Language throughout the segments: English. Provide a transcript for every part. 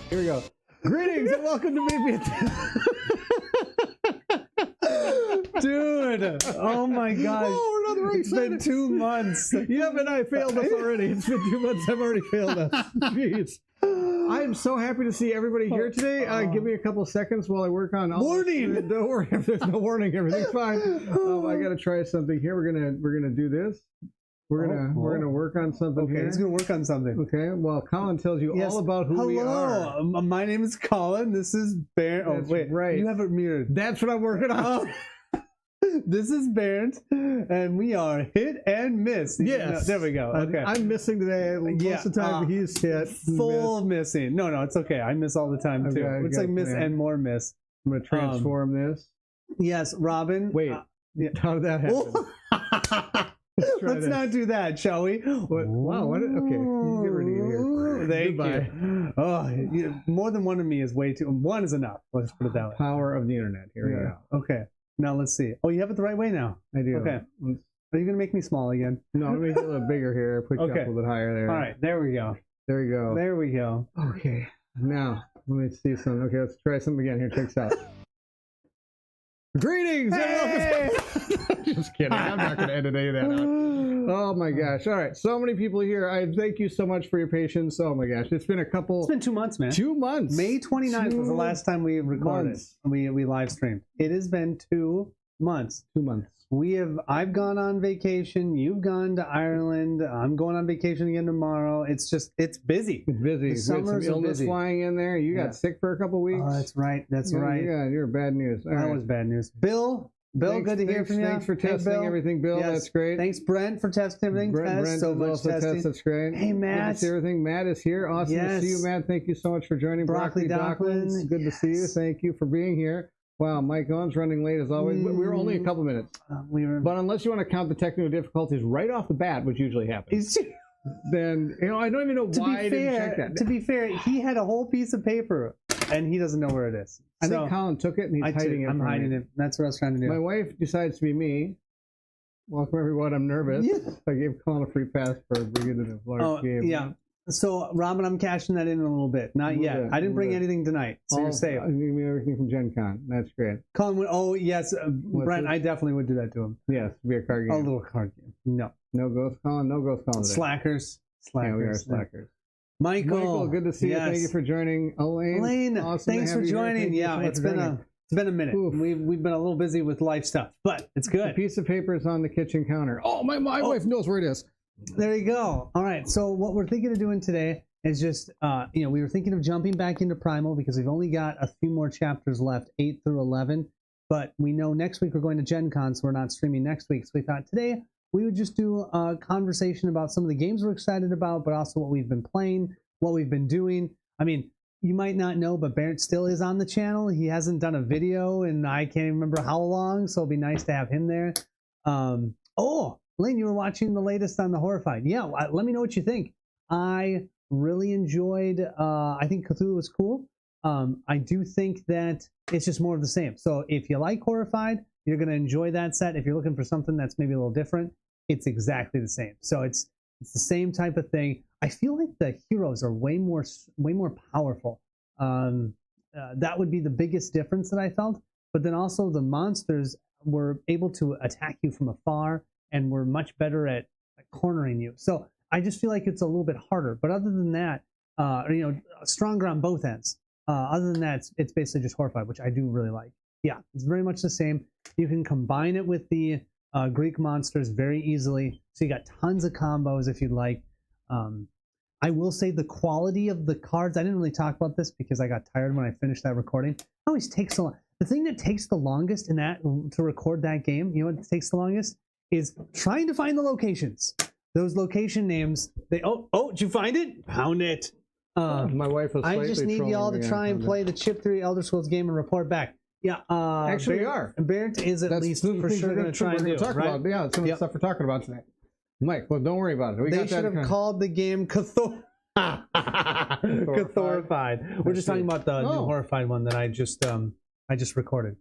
Here we go. Greetings and welcome to Maybe Dude, oh my gosh. Oh, we're not very It's been 2 months. Yeah, but I failed us already. It's been 2 months. I've already failed us. Jeez. I am so happy to see everybody here today. Give me a couple seconds while I work on all Warning! Don't worry, if there's no warning. Everything's fine. I got to try something here. We're gonna do this. We're gonna work on something Okay, here. he's gonna work on something. Okay. Well, Colin tells you all about who we are. Hello, my name is Colin. This is Bernd. Oh That's wait, right. you have it mirrored. That's what I'm working on. This is Bernd, and we are Hit and Miss. Yes. No, there we go. Okay. I'm missing today. Most of the time he's hit. Full missing. No, it's okay. I miss all the time too. Okay, It's like miss plan. and more miss. I'm gonna transform this. Yes, Robin. Wait. Yeah. How did that happen? Let's not do that, shall we? Wow. What? Okay. Get rid of you here. Thank Goodbye. you. Oh, more than one of me is way too. One is enough. Let's put it that way. Power of the internet. Here we go. Okay. Now let's see. Oh, you have it the right way now. I do. Okay. Are you gonna make me small again? No, I'm gonna make it a little bigger here. Put you up Okay. a little bit higher there. All right. There we go. There you go. There we go. Okay. Now let me see some. Okay, let's try something again. Here, check this out. Greetings and Hey! welcome. Just kidding. I'm not going to edit any of that out. Oh my gosh. All right. So many people here. I thank you so much for your patience. Oh my gosh. It's been a couple. It's been 2 months, man. 2 months. May 29th was the last time we recorded. Months. We live streamed. It has been 2 months. 2 months. I've gone on vacation. You've gone to Ireland. I'm going on vacation again tomorrow. It's busy. It's busy. The We had some summers are illness busy. flying in there. You got sick for a couple weeks. Oh, that's right. That's right. Yeah, you're bad news. All That right. was bad news. Bill, good to hear from you. Thanks for Hey, testing Bill. everything, Bill. Yes. That's great. Thanks, Brent, for testing everything. Brent so does much also testing. test. That's great. Hey, Matt. Good to see everything. Matt is here. Awesome to see you, Yes. Matt. Thank you so much for joining. Broccoli Docklin. Docklin. Good to see you. Yes. Thank you for being here. Wow, Mike Owen's running late as always. But we're only a couple minutes. But unless you want to count the technical difficulties right off the bat, which usually happens, then I don't even know why I didn't check that. To be fair, he had a whole piece of paper, and he doesn't know where it is. I think Colin took it and he's hiding it. I'm from hiding me. it. That's what I was trying to do. My wife decides to be me. Welcome everyone. I'm nervous. Yeah. I gave Colin a free pass for beginning of large game. Yeah. So, Robin, I'm cashing that in a little bit. Not Little yet. bit, I didn't bring little bit. anything tonight, so you're safe. Give me everything from Gen Con. That's great. Colin would, oh, yes. Brent, this? I definitely would do that to him. Yes, be a card A game. little card game. No. No ghost Colin. No ghost Colin today. Slackers. Yeah, we are Slackers. slackers. Michael, good to see you. Thank you for joining. Elaine, awesome to thanks have for you here. joining. Thank you so Yeah, much it's for been joining. a minute. Oof. We've been a little busy with life stuff, but it's A good. piece of paper is on the kitchen counter. Oh, my wife knows where it is. There you go. All right. So what we're thinking of doing today is just, we were thinking of jumping back into Primal because we've only got a few more chapters left, 8 through 11. But we know next week we're going to Gen Con, so we're not streaming next week. So we thought today we would just do a conversation about some of the games we're excited about, but also what we've been playing, what we've been doing. I mean, you might not know, but Barrett still is on the channel. He hasn't done a video and I can't even remember how long, so it'll be nice to have him there. Lane, you were watching the latest on the Horrified. Yeah, let me know what you think. I really enjoyed, I think Cthulhu was cool. I do think that it's just more of the same. So if you like Horrified, you're going to enjoy that set. If you're looking for something that's maybe a little different, it's exactly the same. So it's the same type of thing. I feel like the heroes are way more powerful. That would be the biggest difference that I felt. But then also the monsters were able to attack you from afar and were much better at cornering you. So I just feel like it's a little bit harder. But other than that, stronger on both ends. Other than that, it's basically just Horrified, which I do really like. Yeah, it's very much the same. You can combine it with the Greek monsters very easily. So you got tons of combos if you'd like. I will say the quality of the cards, I didn't really talk about this because I got tired when I finished that recording. It always takes so long. The thing that takes the longest in that to record that game, you know what takes the longest? Is trying to find the locations. Those location names, did you find it? Pound it. My wife was I just need y'all to try and play the Chip 3 Elder Scrolls game and report back. Yeah, actually, we are. Barrett is at least for sure going to try and do it, right? About. Yeah, some of the stuff we're talking about today. Mike, well, don't worry about it. They should have called the game Cthulhu. Cthulhu. We're just talking about the new Horrified one that I just recorded.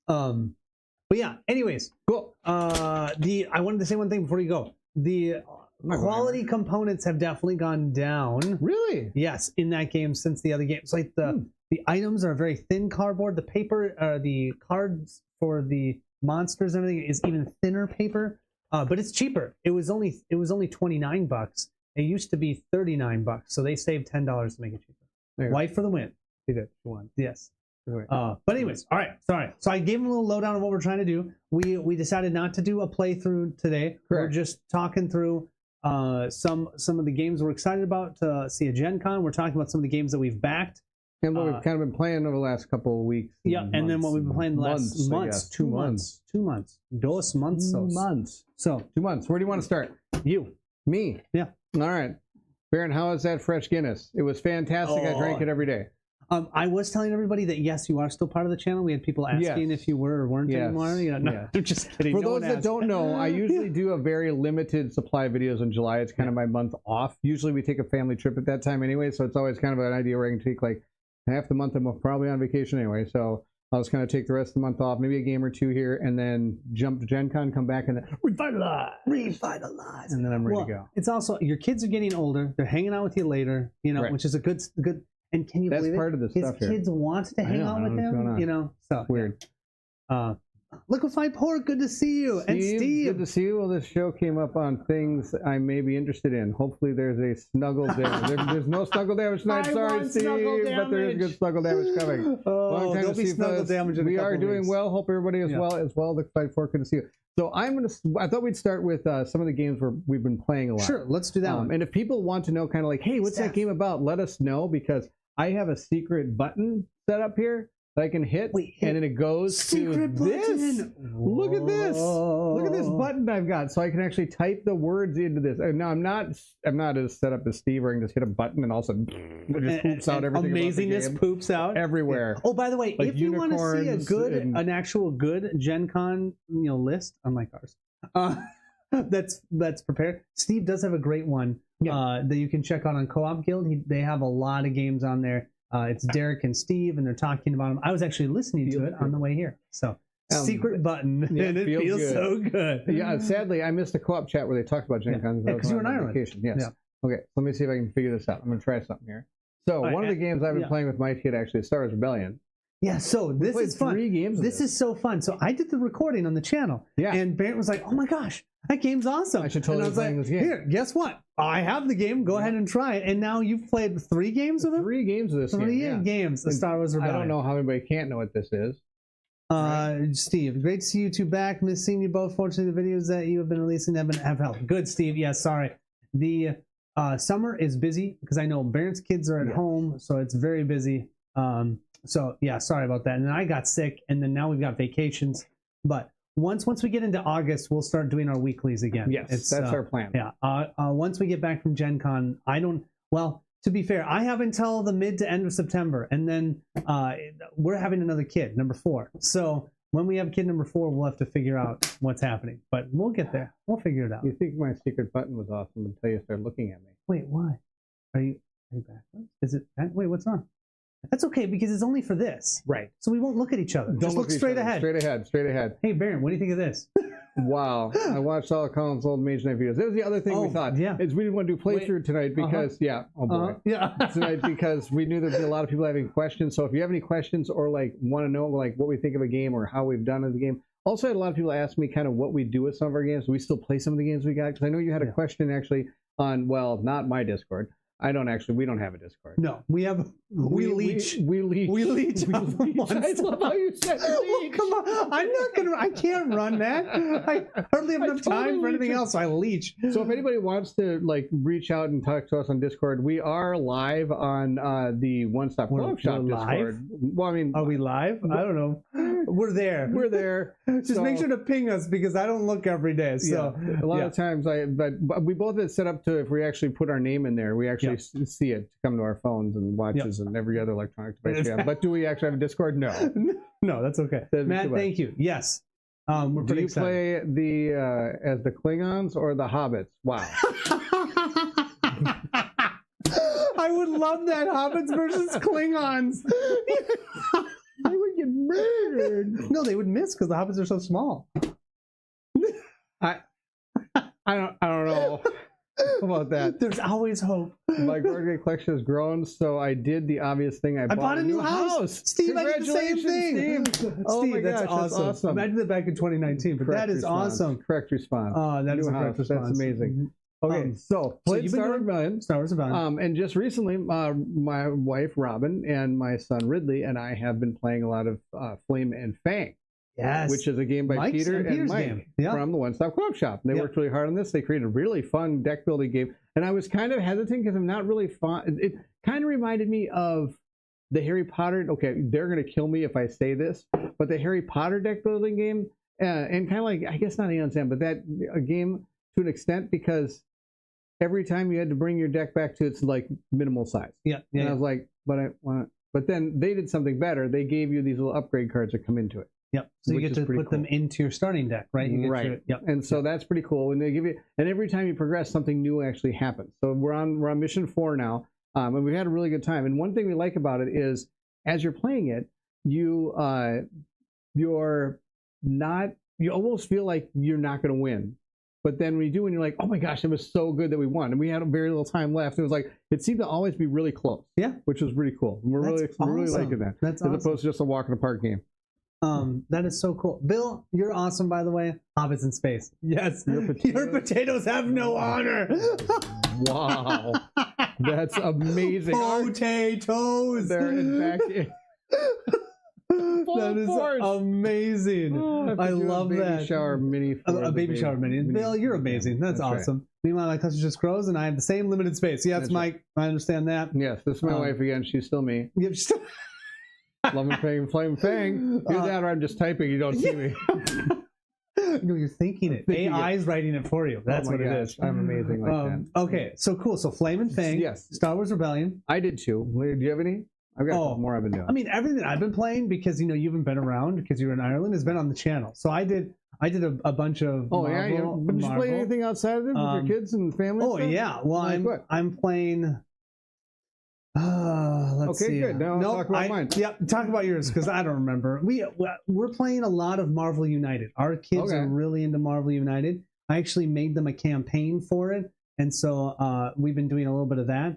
But yeah, anyways, cool. I wanted to say one thing before you go. The quality components have definitely gone down. Really? Yes, in that game since the other games. Like the items are very thin cardboard. The paper, the cards for the monsters and everything is even thinner paper. But it's cheaper. It was only $29. It used to be $39, so they saved $10 to make it cheaper. White for the win. He did. Won. Yes. But anyways, all right. Sorry. So I gave him a little lowdown on what we're trying to do. We decided not to do a playthrough today. Correct. We're just talking through some of the games we're excited about to see at Gen Con. We're talking about some of the games that we've backed. And what we've kind of been playing over the last couple of weeks. Yeah, and then what we've been playing the last months. 2 months. 2 months. 2 months. 2 months. So 2 months. Where do you want to start? You. Me. Yeah. All right. Baron, how is that fresh Guinness? It was fantastic. I drank it every day. I was telling everybody that yes, you are still part of the channel. We had people asking if you were or weren't anymore. You know, no, I'm just kidding. For those that don't know, I usually do a very limited supply of videos in July. It's kind of my month off. Usually we take a family trip at that time anyway, so it's always kind of an idea where I can take like half the month. I'm probably on vacation anyway, so I'll just kind of take the rest of the month off, maybe a game or two here, and then jump to Gen Con, come back, and then revitalize, and then I'm ready to go. It's also your kids are getting older; they're hanging out with you later, you know, which is a good. And can you believe part of the his stuff kids here. Want to hang out with him? You know, so weird. Yeah. Liquefied Pork, good to see you. And Steve, good to see you. Well, this show came up on things I may be interested in. Hopefully, there's a snuggle damage. There's no snuggle damage tonight. Sorry, Steve, but there is good snuggle damage coming. Oh, there'll be snuggle damage in a couple We are doing well. Hope everybody is well as well. Liquefied Pork, good to see you. So I thought we'd start with some of the games we've been playing a lot. Sure, let's do that one. And if people want to know, kind of like, hey, what's that game about? Let us know, because I have a secret button set up here that I can hit, and then it goes to this. Look at this. Look at this button I've got, so I can actually type the words into this. And now I'm not as set up as Steve, where I can just hit a button and all of a sudden it just poops out everything. Amazingness poops out everywhere. Oh, by the way, like if you want to see an actual good Gen Con list, unlike ours, that's prepared. Steve does have a great one that you can check out on Co-op Guild. They have a lot of games on there. It's Derek and Steve, and they're talking about them. I was actually listening to it on the way here. So, secret button, and it feels so good. Yeah, sadly, I missed a co-op chat where they talked about Gen Con. Because you were in Ireland. Vacation. Yes. Yeah. Okay, let me see if I can figure this out. I'm going to try something here. So, one of the games I've been playing with my kid actually is Star Wars Rebellion. Yeah, so this is fun. 3 games. This is so fun. So I did the recording on the channel. Yeah. And Barrett was like, "Oh my gosh, that game's awesome!" I should totally play this game. Here, guess what? I have the game. Go ahead and try it. And now you've played 3 games with him. 3 games of this game. 3 games of Star Wars Rebellion. I don't know how anybody can't know what this is. Steve, great to see you two back. Miss seeing you both. Fortunately, the videos that you have been releasing have helped. Good, Steve. Yeah, sorry. The summer is busy because I know Barrett's kids are at home, so it's very busy. So yeah, sorry about that. And then I got sick, and then now we've got vacations. But once we get into August, we'll start doing our weeklies again. Yes, that's our plan. Yeah. Once we get back from Gen Con, to be fair, I have until the mid to end of September, and then we're having another kid, number 4. So when we have kid number 4, we'll have to figure out what's happening. But we'll get there. We'll figure it out. You think my secret button was awesome until you start looking at me. Wait, why? Are you back? Is it? Wait, what's wrong? That's okay, because it's only for this. Right. So we won't look at each other. Just look straight ahead. Straight ahead. Hey, Baron, what do you think of this? Wow. I watched all of Colin's old Mage Knight videos. That was the other thing we thought. Yeah. Is we didn't want to do playthrough tonight because, tonight because we knew there'd be a lot of people having questions. So if you have any questions or like want to know like what we think of a game or how we've done as a game. Also, I had a lot of people ask me kind of what we do with some of our games. We still play some of the games we got, because I know you had a question actually on, well, not my Discord. We don't have a Discord. No, we leech. We leech. I love how you said leech. Oh, come on, I can't run that. I hardly have enough time for anything else. I leech. So if anybody wants to like reach out and talk to us on Discord, we are live on the One Stop Co-op Shop Discord. Well, I mean, are we live? I don't know. We're there. We're there. Just make sure to ping us, because I don't look every day. So a lot of times, but we both have set up to, if we actually put our name in there, we actually see it come to our phones and watches and every other electronic device we have. But do we actually have a Discord? No. No, that's okay. Matt, thank you. Yes. We're pretty excited. Do you play as the Klingons or the Hobbits? Wow. I would love that, Hobbits versus Klingons. They would get murdered. No, they would miss because the Hobbits are so small. I don't know. How about that? There's always hope. My board game collection has grown, so I did the obvious thing. I bought a new house. Steve, I did the same thing. Steve. Oh my gosh, that's awesome. Imagine that back in 2019, but Correct that is response. awesome. Correct response. That is a correct response. That's amazing. Okay, so played you've been Star Wars doing Rebellion. Star Wars Rebellion. And just recently, my wife Robin and my son Ridley and I have been playing a lot of Flame and Fang. Yes. Which is a game by Mike's Peter and Peter's Mike game. Yep. from the One Stop Co-op Shop. And they Yep. worked really hard on this. They created a really fun deck building game. And I was kind of hesitant because I'm not really fun. It kind of reminded me of the Harry Potter. Okay, they're going to kill me if I say this, but the Harry Potter deck building game, and kind of like, I guess not Aeon Sam, but that a game to an extent, because every time you had to bring your deck back to its like minimal size. Yeah. And I was like, but then they did something better. They gave you these little upgrade cards that come into it. Yep. So you get to put them into your starting deck, right? Right. Yep. And so that's pretty cool. And they give you, and every time you progress, something new actually happens. So we're on mission 4 now, and we've had a really good time. And one thing we like about it is, as you're playing it, you almost feel like you're not going to win. But then when you do, and you're like, oh my gosh, it was so good that we won. And we had very little time left. It was like, it seemed to always be really close. Yeah. Which was really cool. We're really liking that. That's as awesome. opposed to just a walk in the park game. That is so cool. Bill, you're awesome, by the way. Hobbits in Space. Yes. Your potatoes have no honor. Wow. That's amazing. Potatoes. They're in fact... That is amazing. I love that. Baby shower mini. A baby shower mini. Bill, you're amazing. That's awesome. Right. Meanwhile, my cousin just grows, and I have the same limited space. Yes, that's Mike. Right. I understand that. Yes, this is my wife again. She's still me. Yep. Love and Fang, Flame Fang. Do that, or I'm just typing. You don't see me. No, you're thinking it. AI's writing it for you. That's what it is. I'm amazing like that. Okay, so cool. So Flame and Fang. Yes. Star Wars Rebellion. I did too. Do you have any? I've got a couple more I've been doing. I mean, everything I've been playing, because you haven't been around because you're in Ireland, has been on the channel. So I did a bunch of Marvel. Yeah. But did you play anything outside of it with your kids and family? Oh stuff? Yeah. Well, I'm playing. Let's see. Okay, good. Now I'll talk about mine. Yeah, talk about yours because I don't remember. We're playing a lot of Marvel United. Our kids are really into Marvel United. I actually made them a campaign for it, and so we've been doing a little bit of that.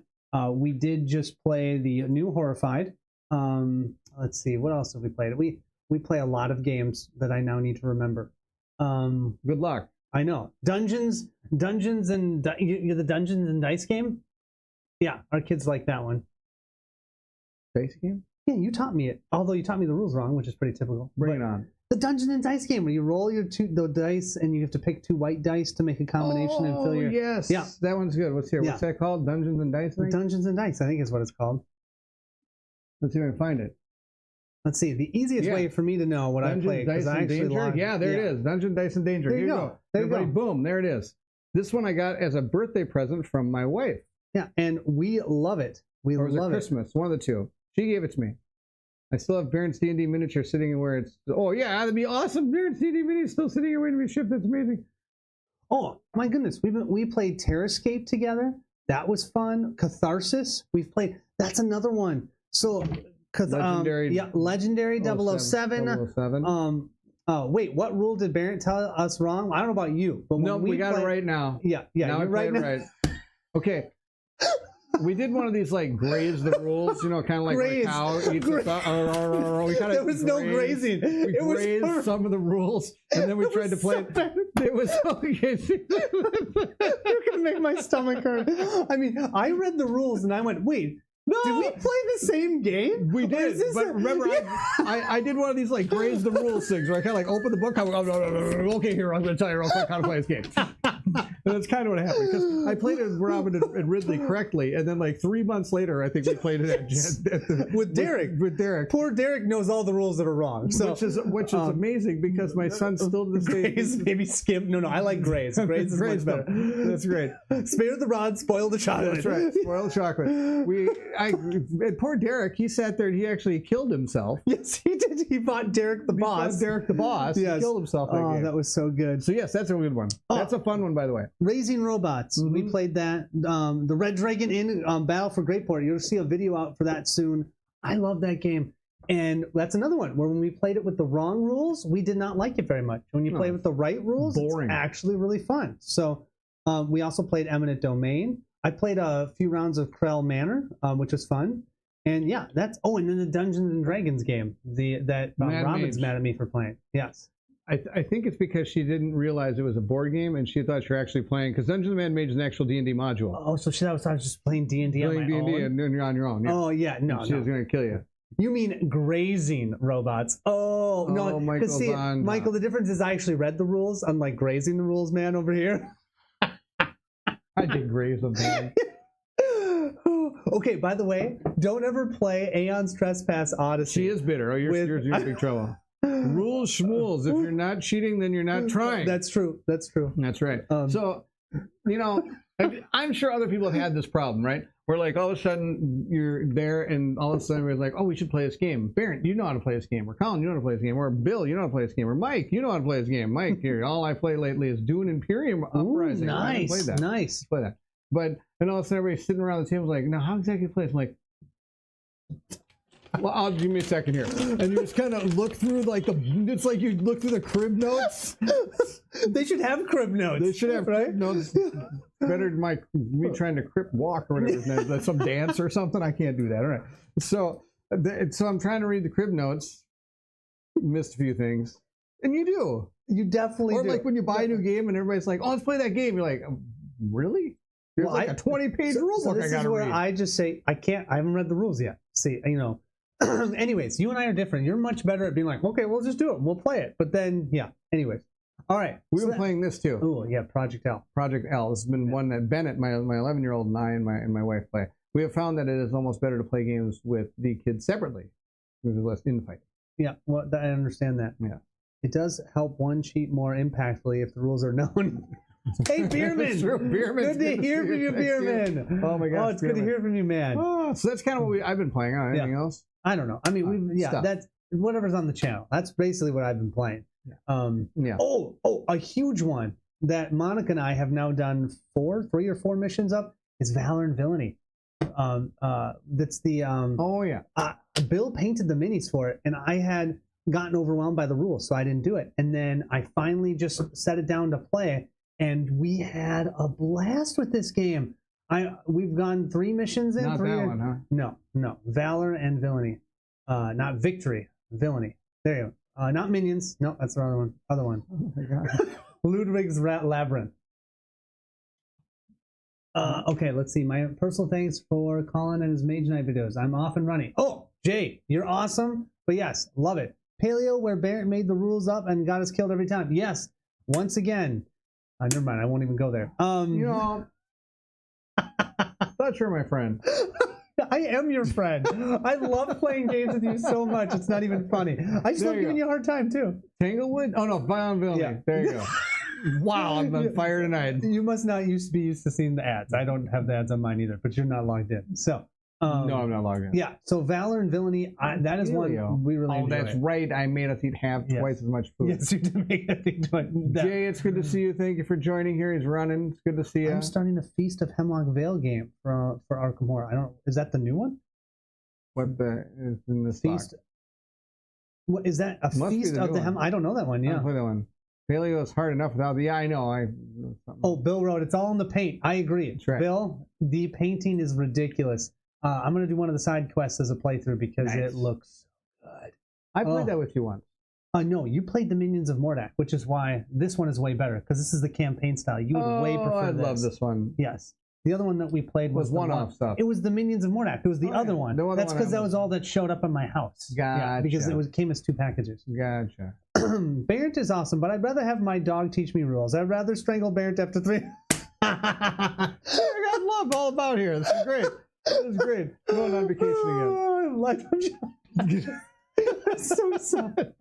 We did just play the new Horrified. Let's see, what else have we played? We play a lot of games that I now need to remember. Good luck. I know. Dungeons and the Dungeons and Dice game. Yeah, our kids like that one. Dice game? Yeah, you taught me it. Although you taught me the rules wrong, which is pretty typical. Bring it on. The Dungeon and Dice game where you roll the dice and you have to pick 2 white dice to make a combination and fill your... yes. Yeah. That one's good. What's here? What's that called? Dungeons and Dice? Dungeons and Dice, I think is what it's called. Let's see if I can find it. Let's see. The easiest way for me to know what I played, because I actually logged... Yeah, there it is. Dungeon, Dice, and Danger. There you go. There you go. Boom. There it is. This one I got as a birthday present from my wife. Yeah, and we love it. Or was it Christmas? One of the two. She gave it to me. I still have Baron's D&D miniature sitting where it's... Oh, yeah, that'd be awesome. Baron's D&D mini is still sitting here waiting to be shipped. That's amazing. Oh, my goodness. We played Terrascape together. That was fun. Catharsis. We've played... That's another one. So, Legendary 007. 007. Wait, what rule did Baron tell us wrong? I don't know about you. But no, we got it right now. Yeah. Now you're right. Okay. We did one of these like graze the rules, kind of like a cow eats the There was no grazing. We grazed some of the rules, and then we tried to play it. It was so You're gonna make my stomach hurt. I mean, I read the rules and I went, wait. No. Did we play the same game? We did, but remember, I did one of these like graze the rules things where I kind of like open the book. Okay, here, I'm going to tell you real quick how to play this game. And that's kind of what happened, because I played it with Robin and Ridley correctly, and then like 3 months later, I think we played it with Derek. With Derek. Poor Derek knows all the rules that are wrong. So, which is amazing, because my son still to this day. Graze, maybe skimp. No, I like graze. Graze is much better. That's great. Spare the rod, spoil the chocolate. That's right. Spoil the chocolate. And poor Derek, he sat there and he actually killed himself. Yes, he did. He fought Derek the boss. Derek the boss. Yes. He killed himself. That was so good. So yes, that's a good one. That's a fun one, by the way. Raising Robots. Mm-hmm. We played that. The Red Dragon Inn Battle for Greatport. You'll see a video out for that soon. I love that game. And that's another one where when we played it with the wrong rules, we did not like it very much. When you play with the right rules, it's actually really fun. So We also played Eminent Domain. I played a few rounds of Krell Manor, which was fun. And yeah, that's and then the Dungeons and Dragons game, that Robin's mad at me for playing. Yes. I think it's because she didn't realize it was a board game, and she thought you were actually playing. Because Dungeons and Mad Mage is an actual D&D module. Oh, so she thought I was just playing D&D on my own. Playing D&D, and you're on your own. Yeah. Oh yeah, no, she was going to kill you. You mean grazing robots? Oh no, Michael's see, Michael, the difference is I actually read the rules, unlike grazing the rules man over here. I did graze them. Okay, by the way, don't ever play Aeon's Trespass Odyssey. She is bitter. Oh, you're in big trouble. Rules schmools. If you're not cheating, then you're not trying. That's true. That's right. So, I'm sure other people have had this problem, right? Where like all of a sudden you're there and all of a sudden everybody's like, oh, we should play this game. Barrett, you know how to play this game. Or Colin, you know how to play this game. Or Bill, you know how to play this game. Or Mike, you know how to play this game. Mike, here, all I play lately is Dune Imperium Uprising. Nice, play that. Nice. Play that. But, and all of a sudden everybody's sitting around the table like, now how exactly do you play this? I'm like, well, I'll give me a second here. And you just kind of look through it's like you look through the crib notes. They should have crib notes. They should have crib notes. Better than me trying to crib walk or whatever. That's some dance or something. I can't do that. All right. So I'm trying to read the crib notes. Missed a few things. And you do. You definitely do. Or like when you buy a new game and everybody's like, oh, let's play that game. You're like, really? There's a 20-page rule book I gotta read. I just say, I haven't read the rules yet. See, anyways, you and I are different. You're much better at being like, okay, we'll just do it. We'll play it. But then, yeah. Anyways. All right. We were playing this too. Oh, yeah. Project L. Project L. This has been one that Bennett, my 11-year-old, and I and my wife play. We have found that it is almost better to play games with the kids separately. There's less infighting. Yeah. Well, I understand that. Yeah. It does help one cheat more impactfully if the rules are known. Hey, Bierman! Good to hear from you, Bierman. Oh my gosh! Oh, it's good to hear from you, man. Oh, so that's kind of what I've been playing. Anything else? I don't know. I mean, that's whatever's on the channel. That's basically what I've been playing. Yeah. Oh, a huge one that Monica and I have now done 3 or 4 missions up is Valor and Villainy. That's the Bill painted the minis for it, and I had gotten overwhelmed by the rules, so I didn't do it. And then I finally just set it down to play. And we had a blast with this game. We've gone 3 missions in. Not that one, huh? No. Valor and Villainy. Not Victory. Villainy. There you go. Not Minions. No, that's the other one. Oh my God. Ludwig's Labyrinth. Okay, let's see. My personal thanks for Colin and his Mage Knight videos. I'm off and running. Oh, Jay, you're awesome. But yes, love it. Paleo, where Barrett made the rules up and got us killed every time. Yes, once again. Never mind, I won't even go there. Thought you're my friend. I am your friend. I love playing games with you so much. It's not even funny. I just love giving you a hard time too. Tanglewood? Oh no, Violent Villainy. Yeah. There you go. Wow, I'm on fire tonight. You must not be used to seeing the ads. I don't have the ads on mine either, but you're not logged in. So. No, I'm not logged in. Yeah, so Valor and Villainy, that is one we really enjoy. Oh, that's right. I made us eat twice as much food. Yes, you did make us eat twice. Jay, it's good to see you. Thank you for joining here. He's running. It's good to see you. I'm starting a Feast of Hemlock Vale game for Arkham Horror. Is that the new one? What is in the Feast? What is that? Feast of the Hemlock? I don't know that one. Yeah, I don't play that one. Paleo is hard enough without the. Yeah, I know. Bill wrote. It's all in the paint. I agree. That's right. Bill, the painting is ridiculous. I'm going to do one of the side quests as a playthrough because it looks good. I played that with you once. No, you played the Minions of Mordak, which is why this one is way better because this is the campaign style. You would way prefer this. I love this one. Yes. The other one that we played was one-off stuff. It was the Minions of Mordak. It was the other one. That's because that was all that showed up in my house. Gotcha. Yeah, because it came as 2 packages. Gotcha. Barrett is awesome, but I'd rather have my dog teach me rules. I'd rather strangle Barrett after 3. I got love all about here. This is great. This is great. Going on vacation again. That's so sad.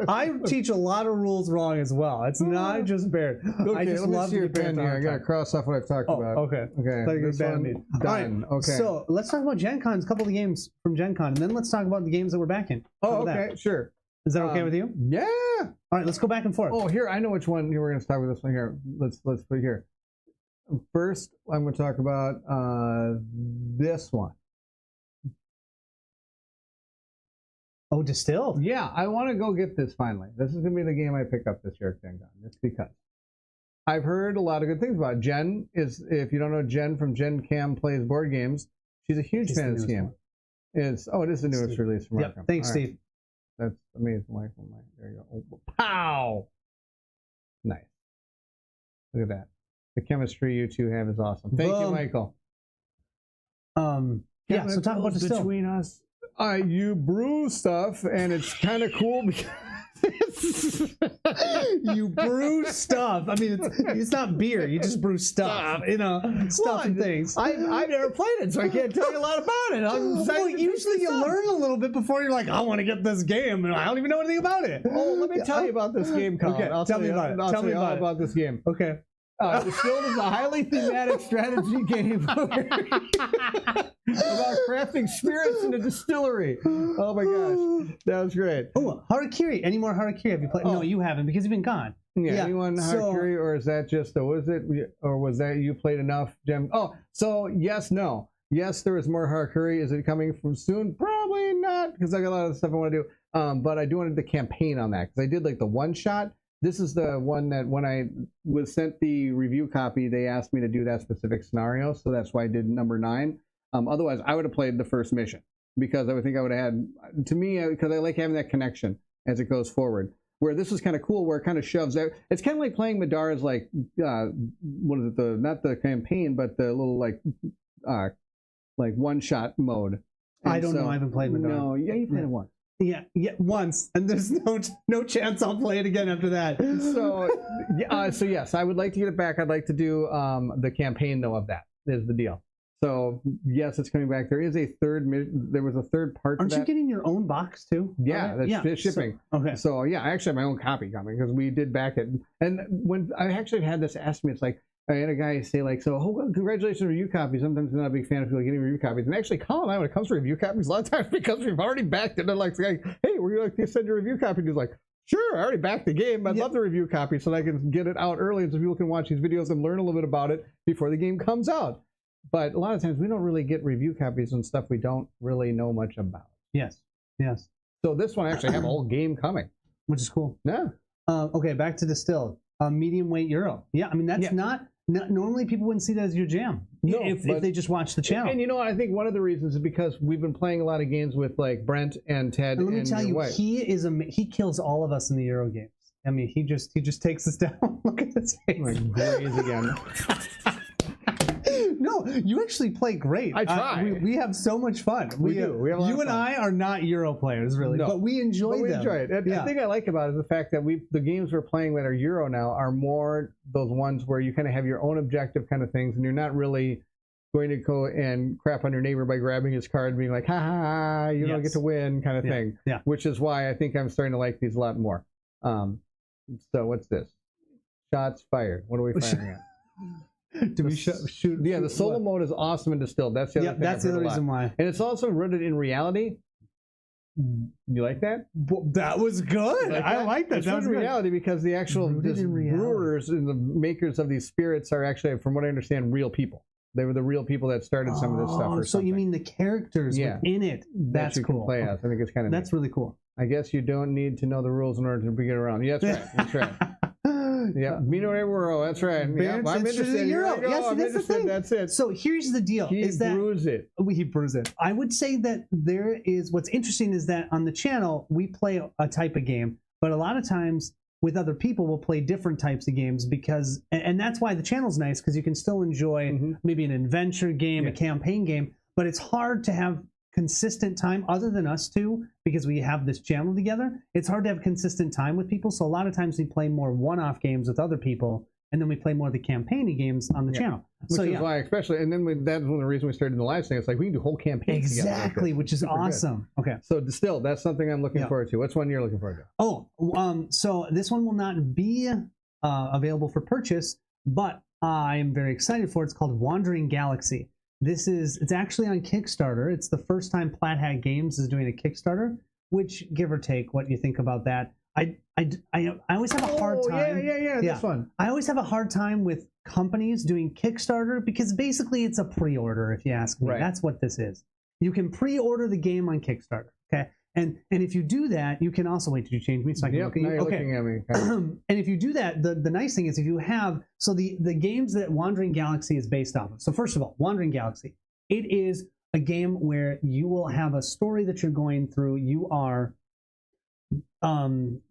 I teach a lot of rules wrong as well. It's not just Barrett. Okay, I just love your pen here. I got to cross off what I've talked about. Okay. This one, done. Right. Okay. So let's talk about Gen Con, a couple of games from Gen Con, and then let's talk about the games that we're back in. Okay, sure. Is that okay with you? Yeah. All right, let's go back and forth. Oh, here, I know which one. Here, we're going to start with this one here. Let's put it here. First, I'm going to talk about this one. Oh, Distilled? Yeah, I want to go get this finally. This is going to be the game I pick up this year at Gen Con. Just because. I've heard a lot of good things about it. Jen is, if you don't know Jen from Gen Cam Plays Board Games, she's a huge fan of this game. It is the newest Steve. release from Arkham. Thanks, Steve. That's amazing. There you go. Oh, pow! Nice. Look at that. The chemistry you two have is awesome. Thank you, Michael. Yeah, so talk about Distill. Between us, you brew stuff, and it's kind of cool because you brew stuff. I mean, it's not beer. You just brew stuff. You know, stuff and things. I've never played it, so I can't tell you a lot about it. Well, usually you learn a little bit before you're like, I want to get this game, and I don't even know anything about it. Oh, let me tell you about this game, Colin. Okay, tell me about it. I'll tell me all about this game. Okay. Distilled is a highly thematic strategy game about crafting spirits in a distillery. Oh my gosh, that was great. Oh, Harakiri. Any more Harakiri have you played? No, you haven't because you've been gone. Yeah. Anyone Harakiri, or is that just was it, or was that you played enough, Jim? Oh, so yes, no, yes, there is more Harakiri. Is it coming from soon? Probably not, because I got a lot of stuff I want to do. But I do want to do the campaign on that because I did like the one shot. This is the one that when I was sent the review copy, they asked me to do that specific scenario. So that's why I did number 9. Otherwise, I would have played the first mission because I would think I would have had, to me, because I like having that connection as it goes forward. Where this is kind of cool, where it kind of shoves out. It's kind of like playing Madara's like, what is it, not the campaign, but the little like one-shot mode. And I don't know. I haven't played Madara. No, yeah, you played it once. Yeah, once, and there's no chance I'll play it again after that. So yes, I would like to get it back. I'd like to do the campaign though of that is the deal. So yes, it's coming back. There is a third. There was a third part. Aren't you getting your own box too? Yeah, that's shipping. So, okay. So yeah, I actually have my own copy coming because we did back it. And when I actually had this asked me, it's like I had a guy say like, so well, congratulations on review copies. Sometimes I'm not a big fan of people getting review copies. And actually, Colin and I, when it comes to review copies, a lot of times because we've already backed it, they're like, hey, we're going to send your review copy. And he's like, sure, I already backed the game. I'd love the review copy so that I can get it out early so people can watch these videos and learn a little bit about it before the game comes out. But a lot of times we don't really get review copies and stuff we don't really know much about. Yes. So this one actually have a whole game coming. Which is cool. Yeah. Okay, back to Distilled. Medium weight Euro. Yeah, I mean, that's not normally people wouldn't see that as your jam. No, if they just watch the channel. And you know what? I think one of the reasons is because we've been playing a lot of games with like Brent and Ted. And let me tell you, he kills all of us in the Euro games. I mean, he just takes us down. Look at this face. Like graze again. No, you actually play great. I try. We have so much fun. We do. We have a lot of fun. I are not Euro players, really, but we enjoy them. We enjoy it. The thing I like about it is the fact that the games we're playing that are Euro now are more those ones where you kind of have your own objective kind of things, and you're not really going to go and crap on your neighbor by grabbing his card and being like, ha ha ha, you don't get to win kind of thing. Yeah. Which is why I think I'm starting to like these a lot more. So what's this? Shots fired. What are we firing at? Do we shoot? Yeah, the solo mode is awesome and Distilled. That's the other thing. That's the other reason why. And it's also rooted in reality. You like that? That was good. I like that. It's rooted in reality because the actual brewers and the makers of these spirits are actually, from what I understand, real people. They were the real people that started some of this stuff. So you mean the characters within it? That's cool. Can play as. I think it's kind of. That's really cool. I guess you don't need to know the rules in order to get around. Yeah, that's right. That's right. Yeah, Mino Euro, that's right. Yeah, I'm interested in Euro. Yes, that's the thing. That's it. So here's the deal: he brews it. He brews it. I would say that there is. What's interesting is that on the channel we play a type of game, but a lot of times with other people we'll play different types of games because, and that's why the channel's nice because you can still enjoy maybe an adventure game, a campaign game, but it's hard to have consistent time other than us two because we have this channel together. It's hard to have consistent time with people, so a lot of times we play more one-off games with other people and then we play more of the campaign games on the channel. Which is why, especially, and then that's one of the reasons we started the live thing. It's like we can do whole campaigns together. Exactly, which is awesome. Good. Okay. So Distilled, that's something I'm looking forward to. What's one you're looking forward to? Oh, so this one will not be available for purchase, but I am very excited for it. It's called Wandering Galaxy. It's actually on Kickstarter. It's the first time Plaid Hat Games is doing a Kickstarter, which, give or take, what you think about that. I always have a hard time. Yeah, this one. I always have a hard time with companies doing Kickstarter because basically it's a pre-order, if you ask me. Right. That's what this is. You can pre-order the game on Kickstarter, okay? And if you do that, you can also wait. Did you change me so I can look at you? Now you're looking at me. And if you do that, the nice thing is if you have the games that Wandering Galaxy is based off of. So first of all, Wandering Galaxy, it is a game where you will have a story that you're going through. You are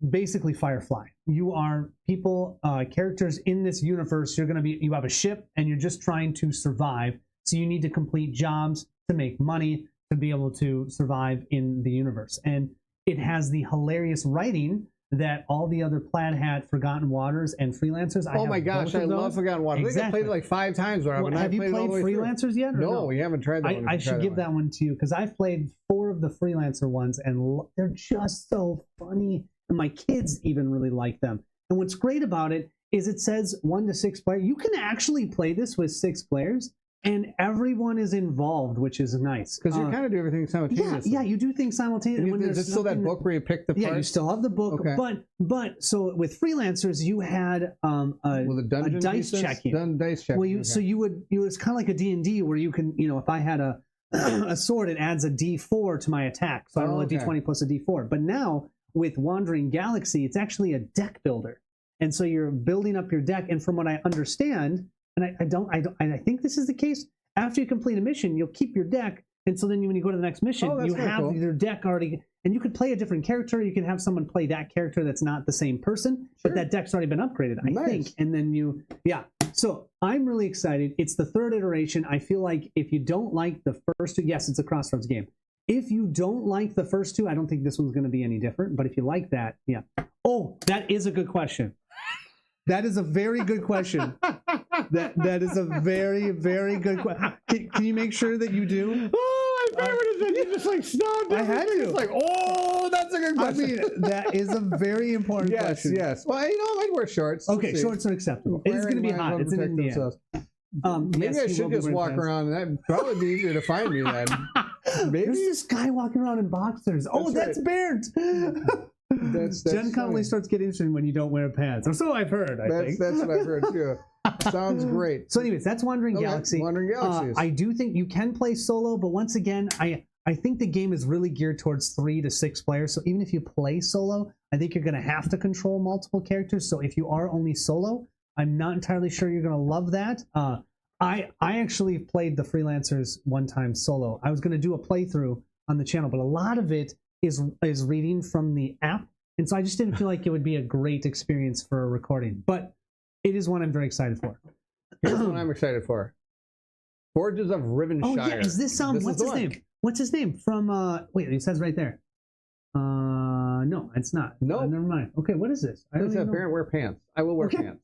basically Firefly. You are people, characters in this universe. You have a ship and you're just trying to survive. So you need to complete jobs to make money to be able to survive in the universe. And it has the hilarious writing that all the other Plaid Hat, Forgotten Waters, and Freelancers. Oh my gosh, I love Forgotten Waters. Exactly. I think I played it like 5 times. Have you played Freelancers yet? No, we haven't tried that one. I should give that one to you because I've played 4 of the Freelancer ones and they're just so funny. And my kids even really like them. And what's great about it is it says 1 to 6 players. You can actually play this with 6 players. And everyone is involved, which is nice. Because you kind of do everything simultaneously. Yeah, you do things simultaneously. Is it still that book where you pick the parts? Yeah, you still have the book. Okay. But so with Freelancers, you had a dice checking. Dice checking. Well, so it's kind of like a D&D where you can, if I had a sword, it adds a D4 to my attack. So I roll a D20 plus a D4. But now with Wandering Galaxy, it's actually a deck builder. And so you're building up your deck. And from what I understand, and I think this is the case. After you complete a mission, you'll keep your deck, and so then when you go to the next mission, you have your deck already, and you could play a different character. You can have someone play that character that's not the same person, but that deck's already been upgraded, I think. And then So I'm really excited. It's the 3rd iteration. I feel like if you don't like the first 2, yes, it's a Crossroads game. If you don't like the first 2, I don't think this one's going to be any different. But if you like that, yeah. Oh, that is a good question. That is a very good question. That is a very, very good question. Can you make sure that you do? Oh, I remember that you just like stopped. I had to. It's like, oh, that's a good question. I mean, that is a very important question. Yes. Well, I might wear shorts. Okay, shorts are acceptable. It's going to be hot. It's in Indiana. Maybe I should just walk around. That'd probably be easier to find me then. Maybe there's this guy walking around in boxers. That's Bernd. That's Gen Con only starts getting interesting when you don't wear pants, or so I've heard. That's what I've heard too. Sounds great. So, anyways, that's Wandering Galaxy. Wandering Galaxies. I do think you can play solo, but once again, I think the game is really geared towards 3 to 6 players. So even if you play solo, I think you're going to have to control multiple characters. So if you are only solo, I'm not entirely sure you're going to love that. I actually played the Freelancers one time solo. I was going to do a playthrough on the channel, but a lot of it is reading from the app, and so I just didn't feel like it would be a great experience for a recording. But it is one I'm very excited for. Here's one I'm excited for. Forges of Rivenshire. Oh yeah, is this what's his name? What's his name from? Wait, it says right there. No, it's not. No, never mind. Okay, what is this? I don't know. Parent wear pants. I will wear pants.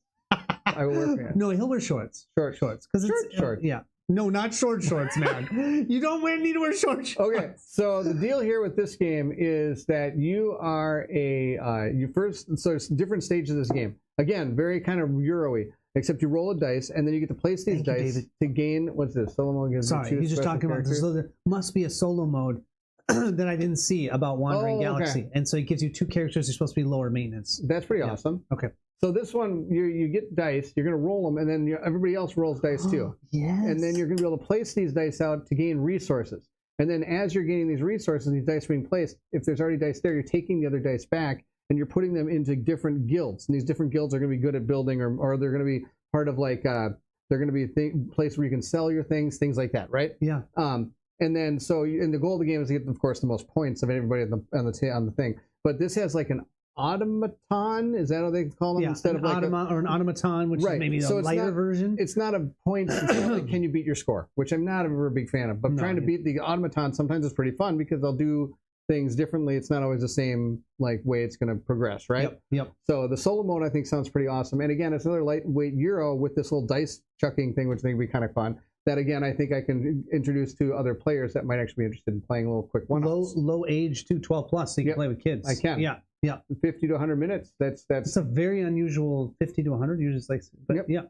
I will wear pants. No, he'll wear shorts. Shorts. Because it's shorts. Yeah. No, not short shorts, man. You don't need to wear short shorts. Okay, so the deal here with this game is that you are so it's different stages of this game. Again, very kind of Euro-y, except you roll a dice, and then you get to place these dice to gain, what's this? Solo mode gives you 2 he's just talking characters. about this. So there must be a solo mode that I didn't see about Wandering Galaxy. And so it gives you 2 characters who are supposed to be lower maintenance. That's pretty awesome. Okay. So this one, you get dice, you're going to roll them, and then everybody else rolls dice too. Yes. And then you're going to be able to place these dice out to gain resources. And then as you're gaining these resources, these dice being placed, if there's already dice there, you're taking the other dice back, and you're putting them into different guilds. And these different guilds are going to be good at building, or they're going to be part of like, they're going to be a place where you can sell your things like that, right? Yeah. And then, and the goal of the game is to get, of course, the most points of everybody on the thing. But this has like an automaton, is that what they call them? Instead of like an automaton, which is maybe the lighter version. It's not a point. It's not like, can you beat your score, which I'm not a very big fan of. But trying to beat the automaton sometimes is pretty fun because they'll do things differently. It's not always the same like way it's going to progress, right? Yep. So the solo mode I think sounds pretty awesome. And again, it's another lightweight Euro with this little dice chucking thing, which I think would be kind of fun. That again, I think I can introduce to other players that might actually be interested in playing a little quick one. Low age to 12 plus, so you can play with kids. I can. Yeah. 50 to 100 minutes. That's a very unusual 50 to 100. Usually it's like,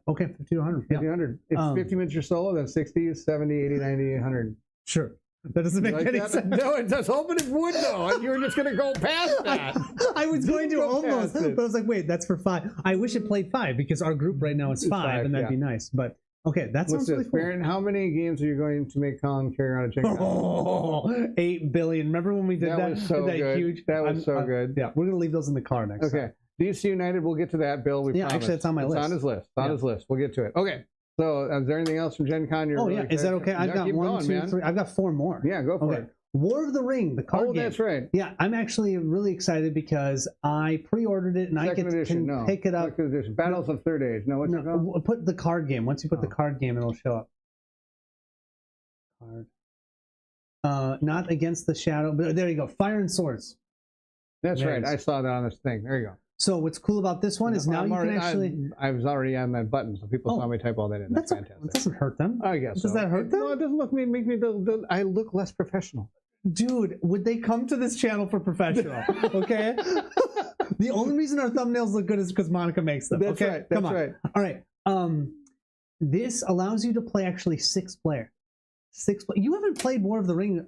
okay, 50 to 100. 50 to 100. If 50 minutes your solo, then 60, 70, 80, 90, 100. Sure. That doesn't make any sense. No, I was hoping it would though. And you were just going to go past that. I was going to almost, but I was like, wait, that's for 5. I wish it played 5 because our group right now is 5 and that'd be nice. But Okay, that sounds really cool. Baron, how many games are you going to make Colin carry around a Gen Con? Oh, 8 billion. Remember when we did that? That was so good. Huge? That was so good. Yeah, we're going to leave those in the car next time. Okay. DC United, we'll get to that, Bill. We promise. Actually, it's on my list. It's on his list. On his list. We'll get to it. Okay. So, is there anything else from Gen Con? Is that okay? I've got 1, 2, 3. I've got 4 more. Yeah, go for it. War of the Ring, the card game. Oh, that's right. Yeah, I'm actually really excited because I pre-ordered it and I can pick it up. Second edition. Battles of Third Age. No, what's it called? Put the card game. Once you put the card game, it'll show up. Card. Not Against the Shadow, but there you go. Fire and Swords. That's right. I saw that on this thing. There you go. So what's cool about this one is now you can actually... I was already on that button, so people saw me type all that in. That's fantastic. It doesn't hurt them. I guess Does that hurt them? No, it doesn't make me... I look less professional. Dude, would they come to this channel for professional? Okay? The only reason our thumbnails look good is because Monica makes them. That's right. That's right. All right. This allows you to play actually 6 player. You haven't played War of the Ring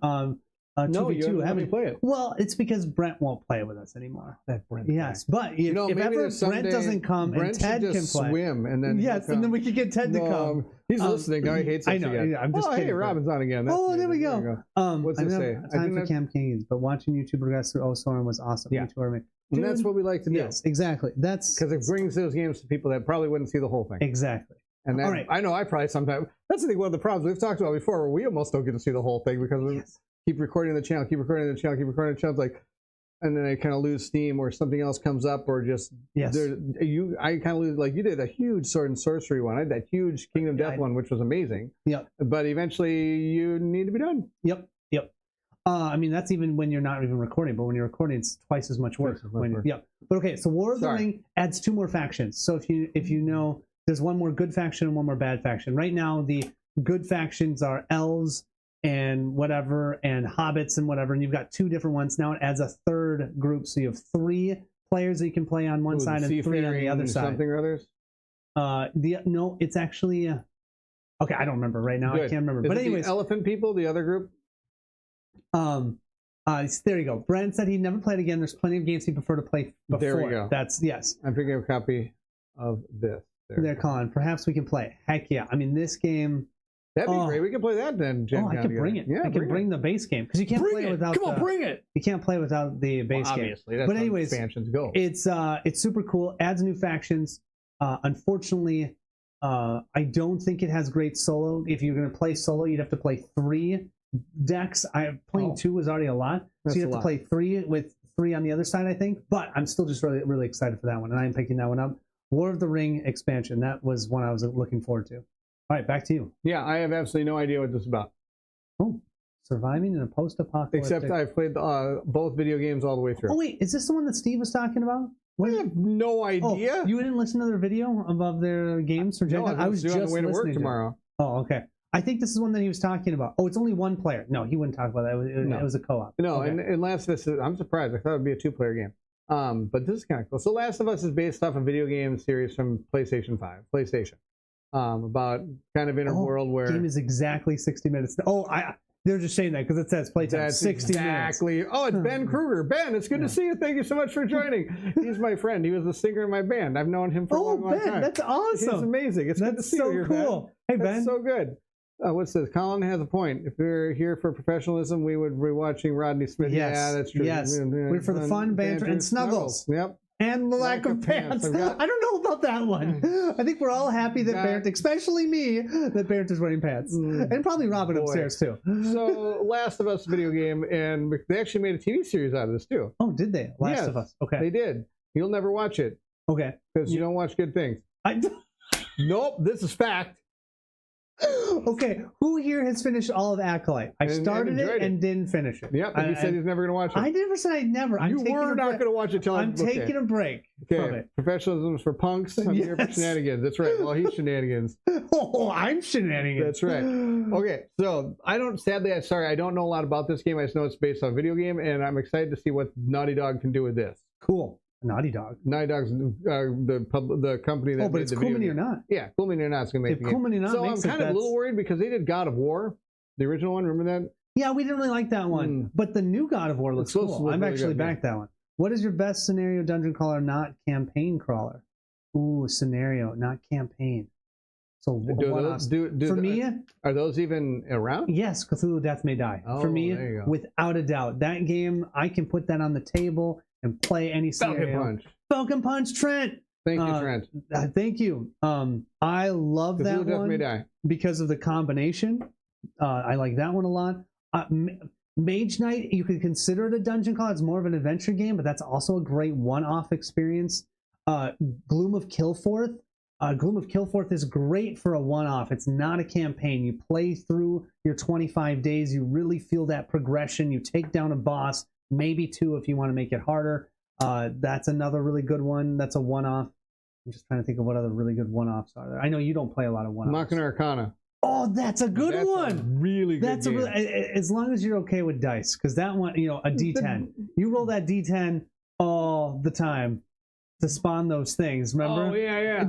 2v2, haven't you? Play it. Well, it's because Brent won't play with us anymore. That Brent. Yes, but if ever Brent doesn't come Brent and Ted can play, swim, and then and then we could get Ted to come. He's listening now. He hates us. I know. Again. Yeah, I'm just kidding. Hey, Robin's on again. There we go. What's it say? Time for campaigns, but watching YouTube progress through Soren was awesome. Yeah, and that's what we like to do. Yes, exactly. That's because it brings those games to people that probably wouldn't see the whole thing. Exactly. And then, I know I probably sometimes, that's I think one of the problems we've talked about before, where we almost don't get to see the whole thing because we keep recording the channel, keep recording the channel, keep recording the channel, like, and then I kind of lose steam or something else comes up or just, I kind of lose, like you did a huge Sword and Sorcery one. I had that huge Kingdom Death one, which was amazing. Yep. But eventually you need to be done. Yep. I mean, that's even when you're not even recording, but when you're recording, it's twice as much work. Yep. But okay, so War of the Ring adds 2 more factions. So if you know, there's 1 more good faction and 1 more bad faction. Right now, the good factions are elves and whatever, and hobbits and whatever, and you've got 2 different ones. Now it adds a 3rd group, so you have 3 players that you can play on one side and 3 on the other side. Something or others? No, it's actually okay. I don't remember right now. Good. I can't remember. Is but it anyways, the elephant people, the other group. There you go. Brent said he'd never played again. There's plenty of games he'd prefer to play before. There we go. That's yes. I'm picking up a copy of this. They're calling. Perhaps we can play. Heck yeah! I mean, this game. That'd be great. We can play that then. I can bring it. Yeah, I can bring the base game because you can't play it without. Come on, bring it. You can't play without the base game. Obviously, that's but anyways, expansions go. It's super cool. Adds new factions. Unfortunately, I don't think it has great solo. If you're going to play solo, you'd have to play 3 decks. Playing 2 was already a lot, so you have to play 3 with 3 on the other side, I think. But I'm still just really, really excited for that one, and I'm picking that one up. War of the Ring expansion. That was one I was looking forward to. All right, back to you. Yeah, I have absolutely no idea what this is about. Oh, surviving in a post-apocalyptic. Except I've played both video games all the way through. Oh wait, is this the one that Steve was talking about? I have no idea. Oh, you didn't listen to their video about their games for Gen Con? I was just on the way to work tomorrow. Oh, okay. I think this is one that he was talking about. Oh, it's only 1 player. No, he wouldn't talk about that. It was a co-op. No, okay. and Last of Us, I'm surprised. I thought it would be a 2-player game. But this is kind of cool. So Last of Us is based off a video game series from PlayStation 5. About kind of in a world where... The game is exactly 60 minutes. Oh, they're just saying that because it says playtime 60 minutes. Oh, it's Ben Kruger. Ben, it's good to see you. Thank you so much for joining. He's my friend. He was the singer in my band. I've known him for a long time. That's awesome. He's amazing. It's good to see you here, cool. Ben. Hey, Ben. That's so good. What's this? Colin has a point. If we're here for professionalism, we would be watching Rodney Smith. Yes. Yeah, that's true. Yes. We're for the fun, banter, and snuggles. Yep. And the lack of pants. I don't know about that one. I think we're all happy that Barrett, especially me, that Barrett is wearing pants. And probably Robin upstairs, too. So, Last of Us video game, and they actually made a TV series out of this, too. Oh, did they? Last of Us. Okay. They did. You'll never watch it. Okay. Because you don't watch good things. Nope, this is fact. Okay, who here has finished all of Acolyte? I started it and didn't finish it. Yep, and he said he's never going to watch it. I never said I'd never. You were not going to watch it till I'm taking a break from it. Professionalism is for punks. I'm here for shenanigans. That's right. Well, he's shenanigans. Oh, I'm shenanigans. That's right. Okay, so I don't know a lot about this game. I just know it's based on a video game, and I'm excited to see what Naughty Dog can do with this. Cool. Naughty Dog. Naughty Dog's the company that. Oh, but it's Cool Mini or Not. Yeah, Cool Mini or Not's gonna make the game. Cool Mini or Not. So I'm kind of a little worried because they did God of War, the original one. Remember that? Yeah, we didn't really like that one, but the new God of War looks cool. I'm actually back that one. What is your best scenario dungeon crawler, not campaign crawler? Ooh, scenario, not campaign. So one-offs. For me, are those even around? Yes, Cthulhu Death May Die. For me, without a doubt, that game I can put that on the table and play any scenario. Falcon Punch, Trent. Thank you, Trent. Thank you. I love that Cthulhu Death one May Die. because of the combination. I like that one a lot. Mage Knight, you could consider it a dungeon crawl. It's more of an adventure game, but that's also a great one-off experience. Gloom of Kilforth. Gloom of Kilforth is great for a one-off. It's not a campaign. You play through your 25 days. You really feel that progression. You take down a boss, maybe two if you want to make it harder. That's another really good one. That's a one-off. I'm just trying to think of what other really good one-offs are there. I know you don't play a lot of one-offs. Machina Arcana. Oh, that's a good one. A really good game. As long as you're okay with dice, because that one, a D10. You roll that D10 all the time to spawn those things. Remember? Oh yeah.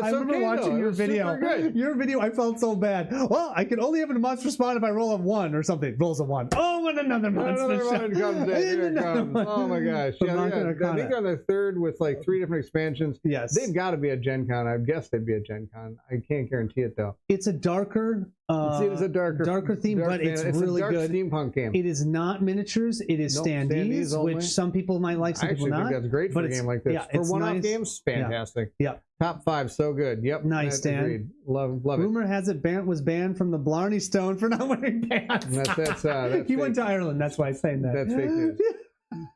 I remember watching your video. Your video, I felt so bad. Well, I can only have a monster spawn if I roll a 1 or something. Rolls a 1. Oh, and another monster. Another one comes in. Here it comes. Oh my gosh. Yeah. I think on the third with like 3 different expansions. Yes. They've got to be a Gen Con. I guess they'd be a Gen Con. I can't guarantee it though. It's a darker. It's a darker theme, but it's really a dark good. Steampunk game. It is not miniatures. It is standees, which some people might like, some people not. I actually think that's great for a game like this. Yeah, for one-off games, fantastic. Yeah. Top 5, so good. Yep. Nice, Dan. Agreed. Love it. Rumor has it Bant was banned from the Blarney Stone for not wearing pants. That's he went to Ireland. That's why I'm saying that. That's fake news.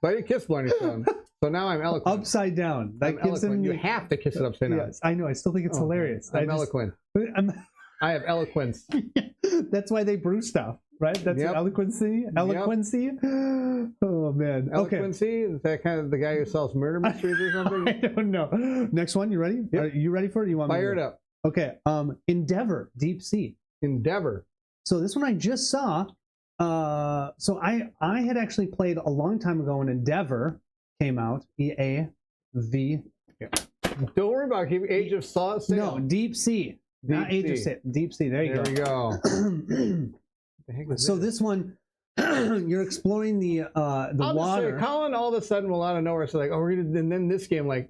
But I kissed Blarney Stone. So now I'm eloquent. Upside down. I'm eloquent. You have to kiss it upside down. Yes, I know. I still think it's hilarious. I'm eloquent. I have eloquence. That's why they brew stuff, right? That's eloquency. Eloquency. Yep. Oh man. Eloquency? Is that kind of the guy who sells murder mysteries or something? I don't know. Next one. You ready? Yep. Are you ready for it? You want Fire it up? Okay. Endeavor. Deep Sea. Endeavor. So this one I just saw. So I had actually played a long time ago when Endeavor came out. EAV. Yeah. Don't worry about it. Age of Sail. No, Deep Sea. Not Age of Sail. Deep Sea. There you go. There we go. So this one, you're exploring the water. Say, Colin all of a sudden will out of nowhere say like, oh, we're gonna, and then this game like,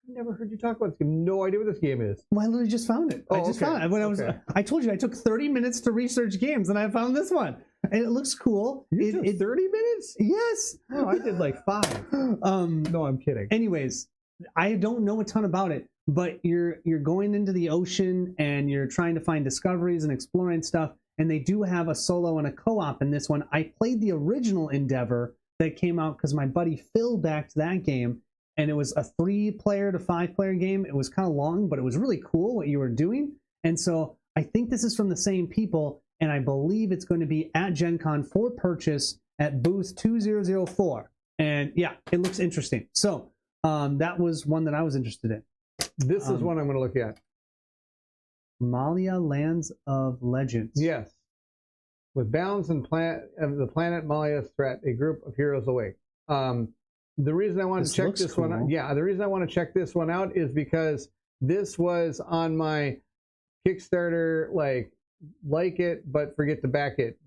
I never heard you talk about this game. No idea what this game is. Well, I literally just found it. I just found it when I told you I took 30 minutes to research games and I found this one. And it looks cool. You took 30 minutes? Yes. Oh, I did like 5. No, I'm kidding. Anyways, I don't know a ton about it, but you're going into the ocean and you're trying to find discoveries and exploring stuff. And they do have a solo and a co-op in this one. I played the original Endeavor that came out because my buddy Phil backed that game. And it was a 3-player to 5-player game. It was kind of long, but it was really cool what you were doing. And so I think this is from the same people. And I believe it's going to be at Gen Con for purchase at booth 2004. And yeah, it looks interesting. So that was one that I was interested in. This is one I'm going to look at. Malia Lands of Legends. Yes. With balance and the planet Malia's threat, a group of heroes awake. The reason I want to check this one out, the reason I want to check this one out is because this was on my Kickstarter, like it, but forget to back it.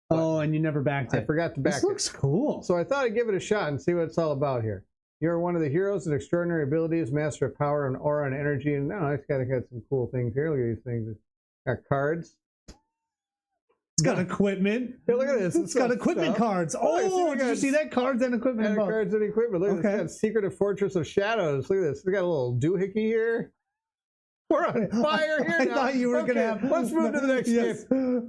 Oh, and you never backed it. I forgot to back it. This looks cool. So I thought I'd give it a shot and see what it's all about here. You're one of the heroes with extraordinary abilities, master of power and aura and energy. And now it's got some cool things here. Look at these things. It's got cards. It's got equipment. Hey, look at this. It's got equipment cards. Oh, did you see that? Cards and equipment. Cards and equipment. Look at this. It's got Secret Fortress of Shadows. Look at this. It's got a little doohickey here. We're on fire here now. I thought you were going to have... Let's move to the next game.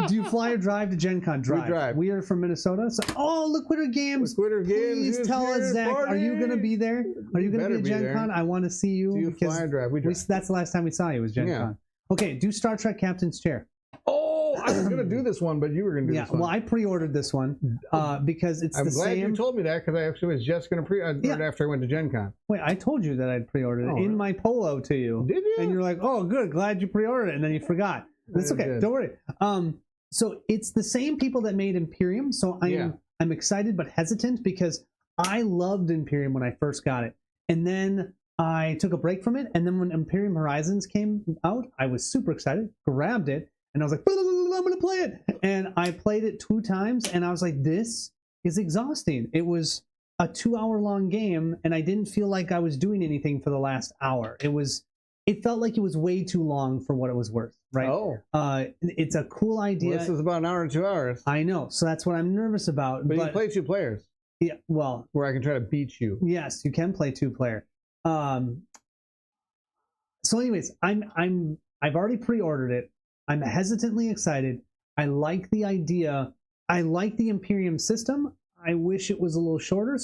Do you fly or drive to Gen Con? Drive. We drive. We are from Minnesota. So, Liquider Games. Liquider Games. Please tell us, Zach, are you going to be there? Are you going to be at Gen Con? I want to see you. Do you fly or drive? We drive. That's the last time we saw you was Gen Con. Okay, do Star Trek Captain's Chair. Oh, I was going to do this one, but you were going to do this one. Well, I pre-ordered this one because it's the same. I'm glad you told me that because I actually was just going to pre-order it after I went to Gen Con. Wait, I told you that I'd pre-ordered it in my polo to you. Did you? And you're like, oh, good, glad you pre-ordered it. And then you forgot. That's okay. Don't worry. So it's the same people that made Imperium. So I'm excited but hesitant because I loved Imperium when I first got it. And then I took a break from it. And then when Imperium Horizons came out, I was super excited, grabbed it. And I was like, I'm going to play it. And I played it 2 times. And I was like, this is exhausting. It was a 2-hour long game. And I didn't feel like I was doing anything for the last hour. It was it felt like it was way too long for what it was worth, right? Oh. It's a cool idea. Well, this is about an hour and 2 hours. I know, so that's what I'm nervous about. But you can play 2 players. Yeah, well, where I can try to beat you. Yes, you can play 2-player. So, anyways, I've already pre-ordered it. I'm hesitantly excited. I like the idea. I like the Imperium system. I wish it was a little shorter.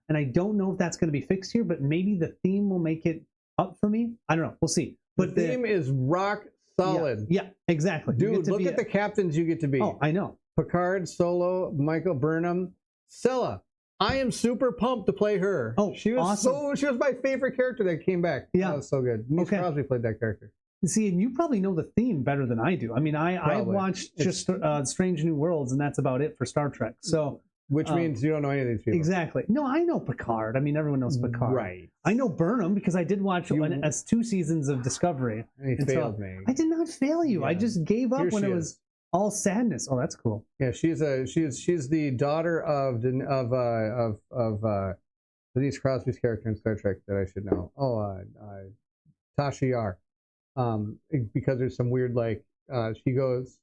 And I don't know if that's going to be fixed here, but maybe the theme will make it up for me. I don't know. We'll see. But the theme is rock solid. Yeah, exactly. Dude, look at the captains you get to be. Oh, I know. Picard, Solo, Michael Burnham, Sella. I am super pumped to play her. Oh, she was awesome. She was my favorite character that came back. Yeah, that was so good. Denise Crosby played that character. See, and you probably know the theme better than I do. I mean, I watched just Strange New Worlds, and that's about it for Star Trek. So, which means you don't know any of these people. Exactly. No, I know Picard. I mean, everyone knows Picard. Right. I know Burnham because I did watch 2 seasons of Discovery. And he failed me. I did not fail you. Yeah. I just gave up when it was all sadness. Oh, that's cool. Yeah, she's the daughter of Denise Crosby's character in Star Trek that I should know. Tasha Yar. Because there's some weird she goes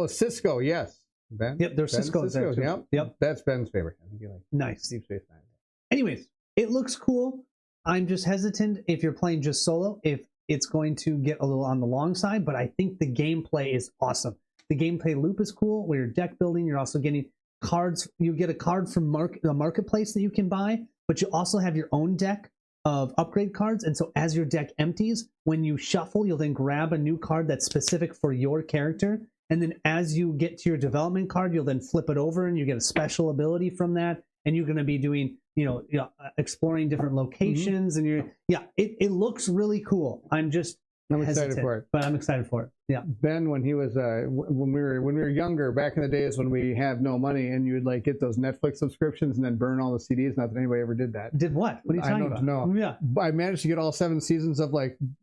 Cisco, yes. Ben? Yep, there's Cisco there too. Yep. That's Ben's favorite. Nice. Deep Space Nine. Anyways, it looks cool. I'm just hesitant if you're playing just solo, if it's going to get a little on the long side, but I think the gameplay is awesome. The gameplay loop is cool where you're deck building, you're also getting cards. You get a card from the marketplace that you can buy, but you also have your own deck of upgrade cards. And so as your deck empties, when you shuffle, you'll then grab a new card that's specific for your character. And then as you get to your development card, you'll then flip it over and you get a special ability from that. And you're going to be doing, exploring different locations. And it looks really cool. I'm excited for it. But I'm excited for it. Yeah. Ben, when he was when we were younger, back in the days when we have no money, and you would get those Netflix subscriptions and then burn all the CDs. Not that anybody ever did that. Did what? What are you talking about? No. Yeah. I managed to get all 7 seasons of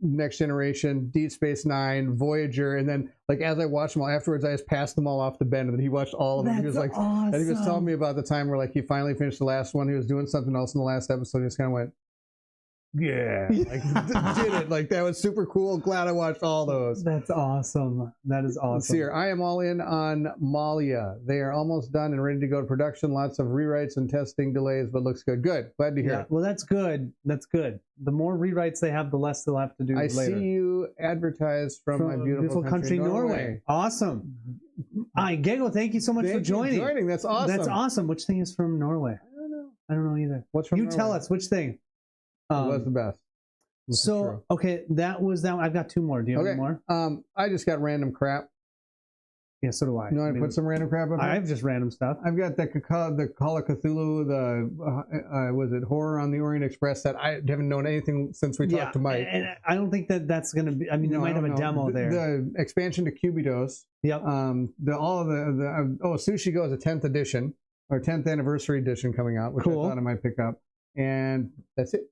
Next Generation, Deep Space Nine, Voyager, and then as I watched them all afterwards, I just passed them all off to Ben, and then he watched all of them. He was awesome. And he was telling me about the time where he finally finished the last one. He was doing something else in the last episode. He just kind of went, yeah, did it. That was super cool. Glad I watched all those. That's awesome. That is awesome. Let's see here. I am all in on Malia. They are almost done and ready to go to production. Lots of rewrites and testing delays, but looks good. Good. Glad to hear it. Well, that's good. That's good. The more rewrites they have, the less they'll have to do later. I see you advertised from my beautiful country, Norway. Awesome. Gego, thank you so much for joining. That's awesome. That's awesome. Which thing is from Norway? I don't know. I don't know either. What's from Norway? Tell us which thing. Was the best. So okay, that was that one. I've got 2 more. Do you have any more? I just got random crap. Yeah, so do I. No, I put some random crap up. I have just random stuff. I've got the Call of Cthulhu, was it Horror on the Orient Express that I haven't known anything since we talked to Mike. And I don't think that's going to be. I mean, they might have a demo there. The expansion to Cubidos. Yep. Sushi Go is a 10th edition or 10th anniversary edition coming out, which I thought I might pick up, and that's it.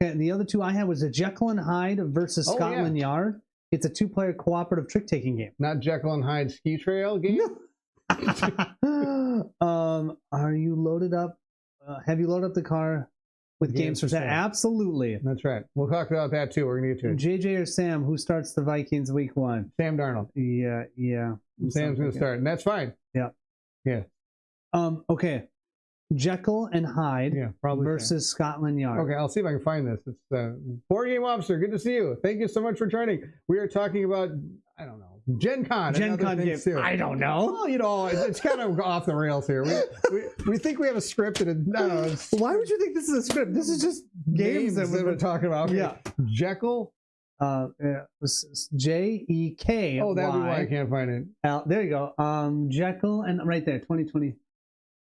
Okay, and the other 2 I had was a Jekyll and Hyde versus Scotland Yard. It's a 2-player cooperative trick-taking game. Not Jekyll and Hyde Ski Trail game? No. Are you loaded up? Have you loaded up the car with games for that? Absolutely. That's right. We'll talk about that too. We're going to get to it. JJ or Sam, who starts the Vikings week 1? Sam Darnold. Yeah. Sam's going to start, and that's fine. Yeah. Yeah. Okay. Jekyll and Hyde versus Scotland Yard. Okay, I'll see if I can find this. It's Board Game Officer. Good to see you. Thank you so much for joining. We are talking about, I don't know, Gen Con. Gen Con game. I don't know. Well, it's kind of off the rails here. We think we have a script, and I don't know. Why would you think this is a script? This is just games that we're talking about. Okay. Yeah. Jekyll. J-E-K. Oh, that'd be why I can't find it. There you go. Jekyll and right there, 2020.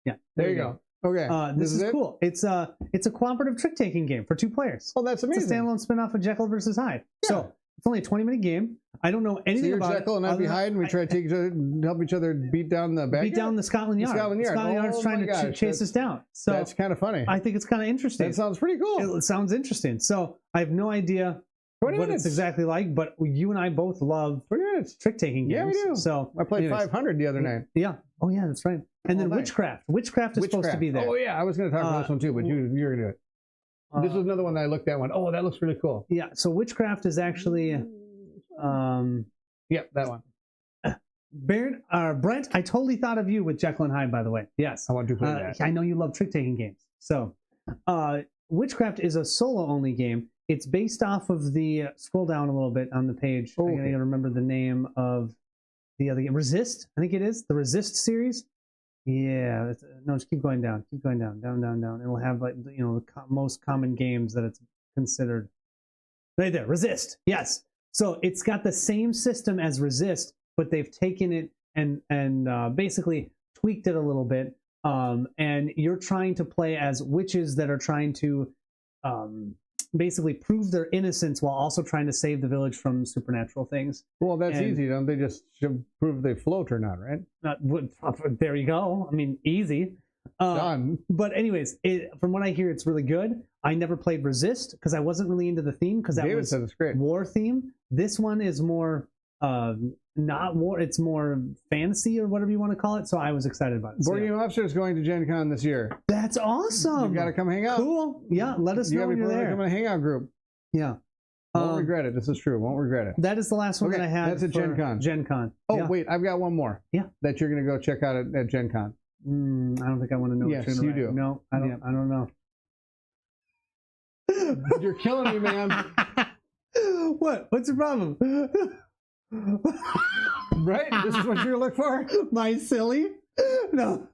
Yeah. There you go. Okay. This is cool. It's a cooperative trick-taking game for 2 players. Oh, that's amazing. It's a standalone spin-off of Jekyll versus Hyde. Yeah. So it's only a 20-minute game. I don't know anything about Jekyll and I'd be Hyde, and we try to take each other, help each other beat down the bad guy? Beat down the Scotland Yard. Scotland Yard's trying to chase us down. So that's kind of funny. I think it's kind of interesting. That sounds pretty cool. It sounds interesting. So I have no idea what it's exactly like, but you and I both love trick-taking games. Yeah, we do. So I played 500 the other night. Yeah. Oh, yeah, that's right. And then Witchcraft. Witchcraft is supposed to be there. Oh, yeah. I was going to talk about this one, too, but you're going to do it. This is another one that I looked at. Went, oh, that looks really cool. Yeah. So Witchcraft is actually. Yep, that one. Brent, I totally thought of you with Jekyll and Hyde, by the way. Yes. I want to play that. I know you love trick-taking games. So, Witchcraft is a solo-only game. It's based off of the... scroll down a little bit on the page. Oh, I gotta remember the name of the other game. Resist, I think it is. The Resist series. Yeah. No, just keep going down. Keep going down. Down. It'll have, like, you know, the most common games that it's considered. Right there. Resist. Yes. So, it's got the same system as Resist, but they've taken it and basically tweaked it a little bit. And you're trying to play as witches that are trying to basically prove their innocence while also trying to save the village from supernatural things. Well, that's easy. Don't they just prove they float or not, right? There you go. I mean, easy. Done. But anyways, from what I hear, it's really good. I never played Resist because I wasn't really into the theme because that David was said it's great. war theme. This one is more not war, it's more fantasy or whatever you want to call it. So I was excited about it. Board Game Officer is going to Gen Con this year. That's awesome. You got to come hang out. Cool. Yeah, let us know when you're there. Come in a hangout group. Yeah. Won't regret it. This is true. Won't regret it. That is the last one that I had. That's at Gen Con. Gen Con. Oh, yeah. Wait, I've got one more. Yeah. That you're going to go check out at Gen Con. I don't think I want to know. Yes, you do. No, I don't. I don't know. You're killing me, man. What? What's the problem? Right? This is what you're looking for? My silly? No.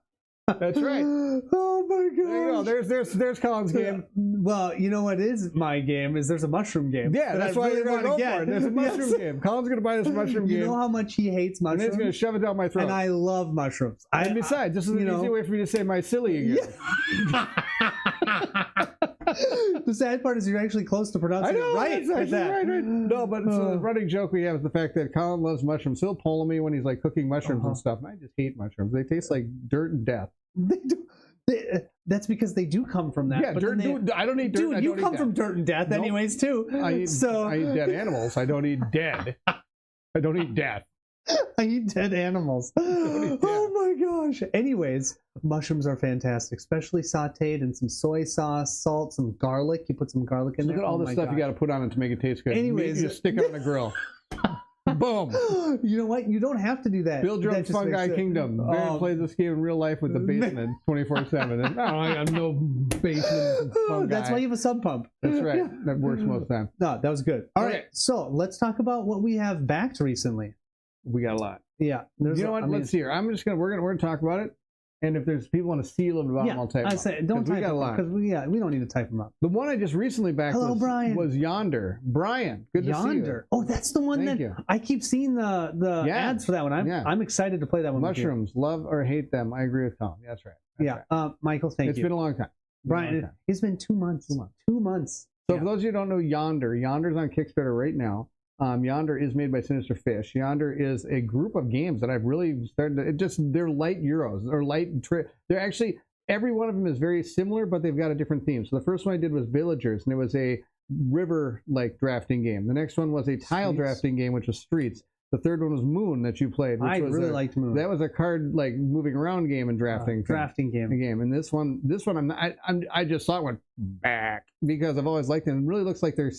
That's right. Oh my god. There you go. There's Colin's game. Well, you know what is my game is there's a mushroom game. Yeah, that's why you're going to go for it. There's a mushroom game. Colin's going to buy this mushroom game. You know how much he hates mushrooms? And he's going to shove it down my throat. And I love mushrooms. And besides, this is an easy way for me to say my silly again. The sad part is you're actually close to pronouncing it right. That's right. No, but so the running joke we have is the fact that Colin loves mushrooms. He'll pull me when he's like cooking mushrooms and stuff. And I just hate mushrooms. They taste like dirt and death. They do. That's because they do come from that. Yeah, but dirt. I don't eat dirt. Dude, you come from dirt and death, anyways, too. I eat dead animals. I don't eat dead. I don't eat death. I eat dead animals. Oh my gosh. Anyways, mushrooms are fantastic, especially sauteed in some soy sauce, salt, some garlic. You put some garlic in there. Look at all the stuff you got to put on it to make it taste good. Anyways, you just stick it on the grill. Boom. You know what? You don't have to do that. Build your own fungi kingdom. Baron plays this game in real life with the basement 24/7. I have no basement fungi. That's why you have a sub pump. That's right. Yeah. That works most of the time. No, that was good. All right. So let's talk about what we have backed recently. We got a lot. Yeah. You know what? Let's see here. We're gonna talk about it. And if there's people want to see a little bit about them, I'll type them. I say don't type them up because we don't need to type them up. The one I just recently backed was Yonder. Brian, good to see you. Yonder. Oh, that's the one I keep seeing the ads for that one. I'm excited to play that one. Mushrooms, love or hate them. I agree with Tom. That's right. Michael, thank you. It's been a long time. Brian, it's been 2 months. 2 months. So for those of you who don't know Yonder's on Kickstarter right now. Yonder is made by Sinister Fish. Yonder is a group of games that I've really started to, they're light Euros or light, they're actually, every one of them is very similar, but they've got a different theme. So the first one I did was Villagers, and it was a river-like drafting game. The next one was a tile drafting game, which was Streets. The third one was Moon that you played. Which I really liked Moon. That was a card like moving around game and drafting. Drafting game. And this one I just saw it went back because I've always liked it. And it really looks like they're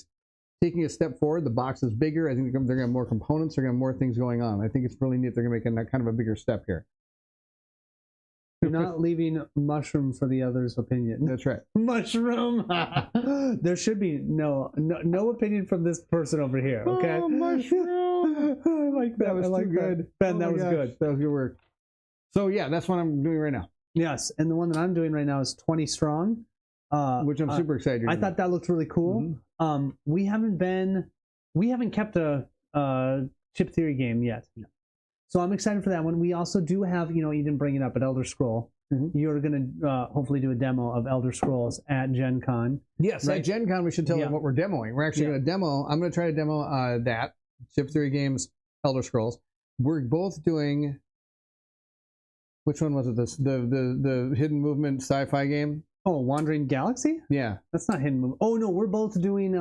taking a step forward. The box is bigger. I think they're going to have more components. They're going to have more things going on. I think it's really neat. They're going to make kind of a bigger step here. You're not leaving mushroom for the other's opinion. That's right. Mushroom. There should be no opinion from this person over here. Okay. Oh, mushroom. I like that. That was too good. Ben, that was good. That was good work. So yeah, that's what I'm doing right now. Yes, and the one that I'm doing right now is 20 Strong. Which I'm super excited. I thought that looked really cool. Mm-hmm. We haven't kept a Chip Theory game yet. No. So I'm excited for that one. We also do have, you didn't bring it up, but Elder Scroll. Mm-hmm. You're going to hopefully do a demo of Elder Scrolls at Gen Con. Yes, right? At Gen Con we should tell them what we're demoing. We're actually going to demo, I'm going to try to demo that, Chip Theory Games, Elder Scrolls. We're both doing, which one was it? The Hidden Movement sci-fi game? Oh, Wandering Galaxy? Yeah. That's not Hidden Movement. Oh, no, we're both doing,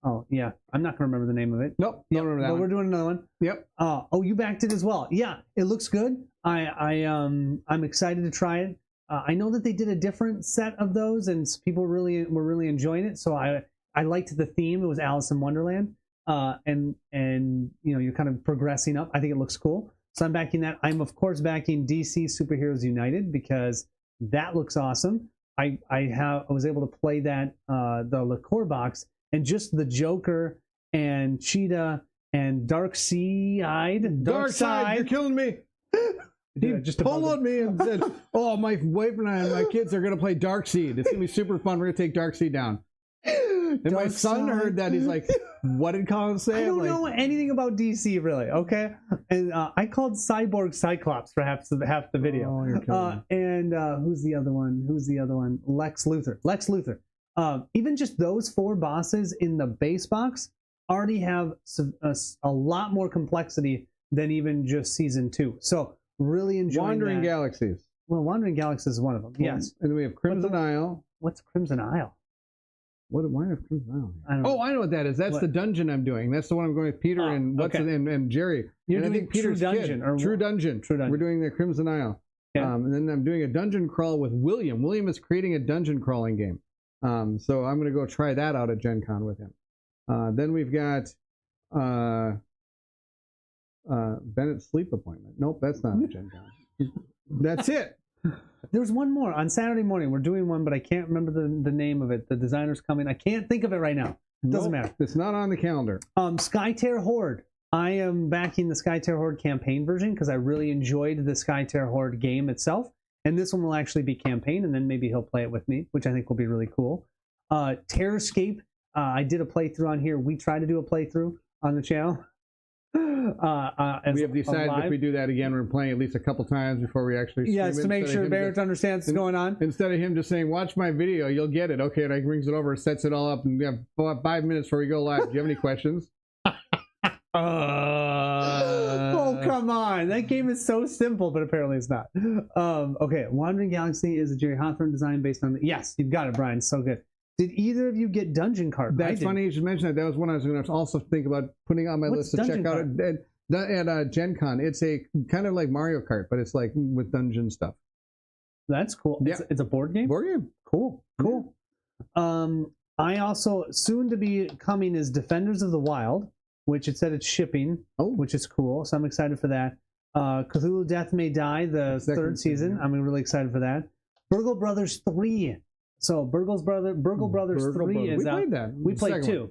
oh, yeah. I'm not going to remember the name of it. Nope. Don't remember that one. We're doing another one. Yep. Oh, you backed it as well. Yeah, it looks good. I'm excited to try it. I know that they did a different set of those, and people were really enjoying it. So I liked the theme. It was Alice in Wonderland, and you're kind of progressing up. I think it looks cool. So I'm backing that. I'm of course backing DC Superheroes United because that looks awesome. I was able to play that the liqueur box, and just the Joker and Cheetah and Darkseid, you're killing me. He just pulled me and said, "Oh, my wife and I and my kids are going to play Darkseid. It's going to be super fun. We're going to take Darkseid down." And my son heard that. He's like, "What did Colin say?" I don't know anything about DC really. Okay, and I called Cyborg Cyclops for half the video. Oh, you're killing me. And who's the other one? Lex Luthor. Even just those 4 bosses in the base box already have a lot more complexity than even just season 2. So really enjoying Wandering that. Galaxies. Well, Wandering Galaxies is one of them. Yes. And then we have Crimson Isle. What's Crimson Isle? Why have Crimson Isle? I don't know. Oh, I know what that is. That's the dungeon I'm doing. That's the one I'm going with Peter and and Jerry. You're and doing I think Peter's True Dungeon. True Dungeon. We're doing the Crimson Isle. Okay. And then I'm doing a dungeon crawl with William. William is creating a dungeon crawling game. So I'm going to go try that out at Gen Con with him. Then we've got Bennett's sleep appointment. Nope, that's not at Gen Con. That's it. There's one more on Saturday morning. We're doing one, but I can't remember the name of it. The designer's coming. I can't think of it right now. It doesn't matter. It's not on the calendar. Skytear Horde. I am backing the Skytear Horde campaign version because I really enjoyed the Skytear Horde game itself. And this one will actually be campaign, and then maybe he'll play it with me, which I think will be really cool. Terrascape. I did a playthrough on here. We try to do a playthrough on the channel. We have decided if we do that again, we're playing at least a couple times before we actually stream Yes, to make sure Barrett understands what's going on. Instead of him just saying, "Watch my video, you'll get it." Okay, and he brings it over, sets it all up, and we have 5 minutes before we go live. Do you have any questions? Oh, come on. That game is so simple, but apparently it's not. Okay, Wandering Galaxy is a Jerry Hawthorne design based on... Yes, you've got it, Brian. So good. Did either of you get Dungeon Cart? That's funny you should mention that. That was one I was going to also think about putting on my list to check out at Gen Con. It's a kind of like Mario Kart, but it's like with dungeon stuff. That's cool. Yeah. It's a board game? Board game. Cool. I also, soon to be coming is Defenders of the Wild, which it said it's shipping, which is cool. So I'm excited for that. Cthulhu Death May Die, the third season. I'm really excited for that. Burgle Brothers 3. So Burgle Brothers 3 is out. We played that. We played 2.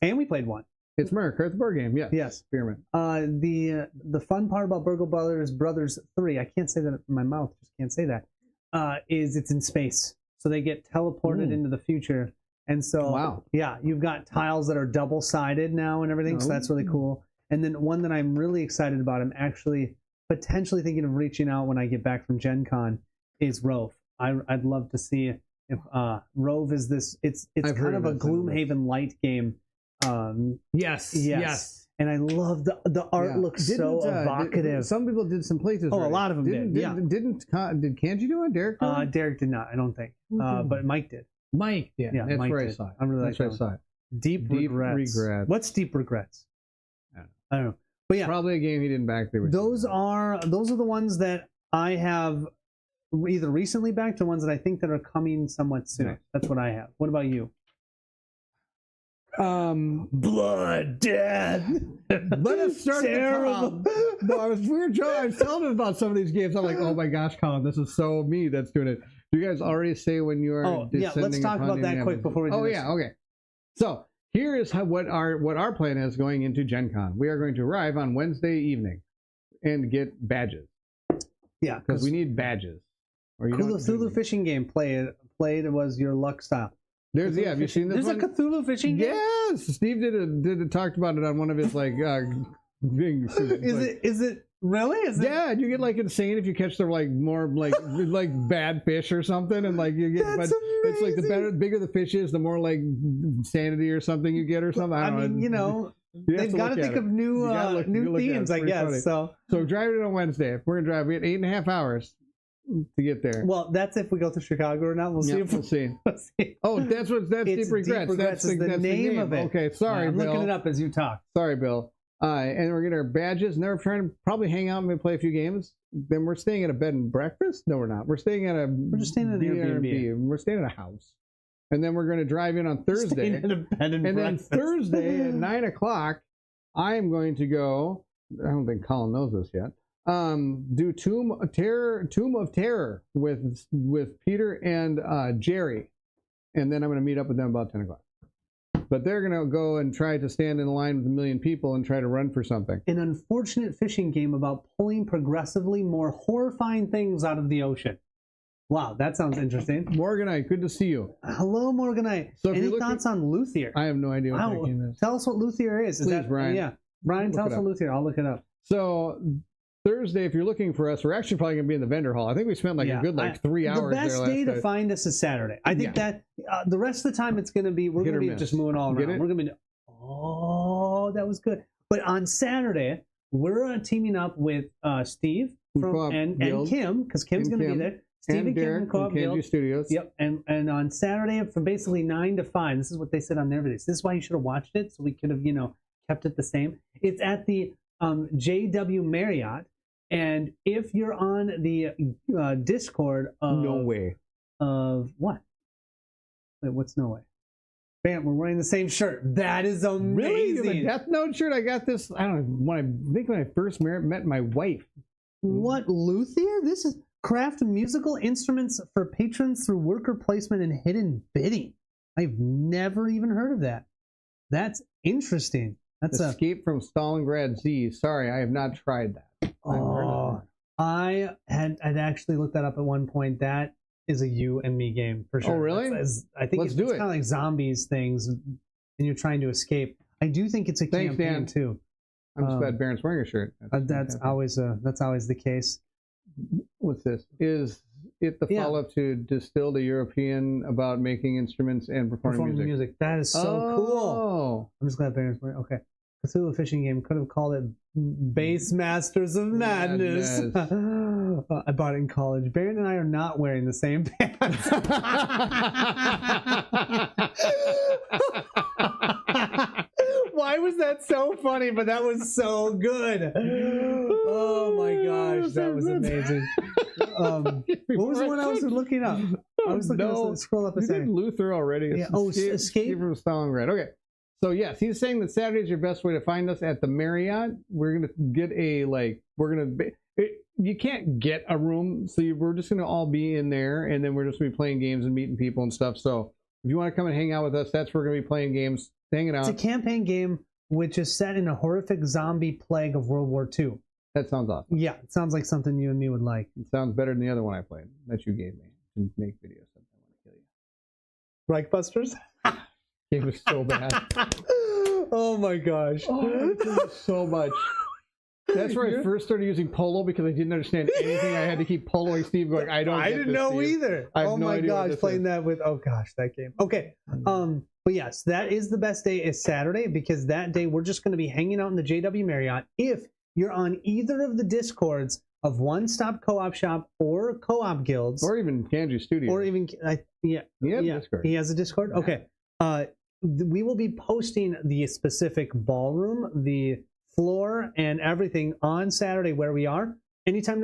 And we played 1. It's Mario Kart, the board game. Yes. Experiment. The fun part about Burgle Brothers 3, I can't say that in my mouth, just can't say that, is it's in space. So they get teleported into the future. And so, yeah, you've got tiles that are double-sided now and everything, so that's really cool. And then one that I'm really excited about, I'm actually potentially thinking of reaching out when I get back from Gen Con, is Rove. I'd love to see if Rove is this. It's kind of a Gloomhaven light game. Yes. And I love the art looks so evocative. Some people did some playthroughs. Oh, a lot of them did. Did Kanji do it? Derek? Derek did not. I don't think. But Mike did. Mike did. Yeah, that's Mike where did. I saw it. I'm really that's where I saw it. Deep regrets. What's Deep Regrets? I don't know. But yeah, probably a game he didn't back. Those are the ones that I have either recently backed or ones that I think that are coming somewhat soon. Nice. That's what I have. What about you? Blood, death. Let us start terrible. No, I was telling him about some of these games. I'm like, oh my gosh, Colin, this is so me that's doing it. Do you guys already say when you are? Let's talk about that quick before we do this. Okay. So here is what our plan is going into Gen Con. We are going to arrive on Wednesday evening and get badges. Yeah, because we need badges. Cthulhu fishing game played was your luck style. Have you seen this one? There's a Cthulhu fishing game? Yes! Steve talked about it on one of his things. Is it really? Yeah, you get insane if you catch the more bad fish or something, and you get. That's amazing. It's the bigger the fish is, the more insanity or something you get or something. I don't know. They've got to think of new themes, I guess. Funny. So driving on Wednesday. We're gonna drive. We had 8.5 hours to get there. Well, that's if we go to Chicago or not. We'll see. We'll see. Oh, that's Deep Regrets. That's the name of it. Okay, sorry, I'm Bill. looking it up as you talk. Sorry, Bill. And we're getting our badges, and then we're trying to probably hang out and maybe play a few games. Then we're staying at a bed and breakfast. No, we're not. We're staying at a. We're just staying at an Airbnb. We're staying at a house, and then we're going to drive in on Thursday. Staying at a bed and breakfast. Then Thursday at 9 o'clock, I'm going to go. I don't think Colin knows this yet. Do Tomb of Terror with Peter and Jerry, and then I'm going to meet up with them about 10 o'clock. But they're going to go and try to stand in line with 1 million people and try to run for something. An unfortunate fishing game about pulling progressively more horrifying things out of the ocean. Wow, that sounds interesting. Morganite, good to see you. Hello, Morganite. So any thoughts on Luthier? I have no idea what that game is. Tell us what Luthier is. Please, Brian. Yeah, Brian, tell us what Luthier. I'll look it up. So Thursday, if you're looking for us, we're actually probably going to be in the vendor hall. I think we spent a good 3 hours there. The best day to find us is Saturday. I think that the rest of the time it's going to be, we're going to be just moving all around. We're going to be, oh, that was good. But on Saturday, we're teaming up with Steve and Kim, because Kim's going to be there. Steve and Kim from Co-op Guild Studios. Yep. And on Saturday from basically 9 to 5, this is what they said on their videos. This is why you should have watched it, so we could have, kept it the same. It's at the JW Marriott. And if you're on the Discord of... No way. Of what? Wait, what's no way? Bam, we're wearing the same shirt. That is amazing. Really? The Death Note shirt? I got this, I don't know, when I first met my wife. What, Luthier? This is craft musical instruments for patrons through worker placement and hidden bidding. I've never even heard of that. That's interesting. That's Escape from Stalingrad Z. Sorry, I have not tried that. Oh, I'd actually looked that up at one point. That is a you and me game for sure. Oh, really? I think it's kind of like zombies things, and you're trying to escape. I do think it's a campaign Dan. too. I'm just glad Baron's wearing a shirt. That's always the case. What's this? Is it the follow-up to Distilled a European about making instruments and performing music? That is so cool. I'm just glad Baron's wearing. Okay. Cthulhu fishing game, could have called it Base Masters of Madness. I bought it in college. Baron and I are not wearing the same pants. Why was that so funny? But that was so good. Oh my gosh, that was amazing. What was the one I was looking up? I was looking scroll up a second. You did Luther already. Yeah. Escape from Stalingrad. Okay. So yes, he's saying that Saturday is your best way to find us at the Marriott. We're gonna get you can't get a room, so we're just gonna all be in there, and then we're just gonna be playing games and meeting people and stuff. So if you want to come and hang out with us, that's where we're gonna be playing games, hanging out. It's a campaign game which is set in a horrific zombie plague of World War II. That sounds awesome. Yeah, it sounds like something you and me would like. It sounds better than the other one I played that you gave me to make videos. I want to kill you. Reichbusters? It was so bad. Oh my gosh. Oh, so much. That's where I first started using Polo because I didn't understand anything. I had to keep poloing Steve going, I didn't know either. Oh my gosh, playing that with, oh gosh, that game. Okay. But yes, that is the best day is Saturday, because that day we're just going to be hanging out in the JW Marriott. If you're on either of the Discords of One Stop Co-op Shop or Co-op Guilds, or even Kanji Studio, or even Discord. He has a Discord. Okay. We will be posting the specific ballroom, the floor, and everything on Saturday where we are. Anytime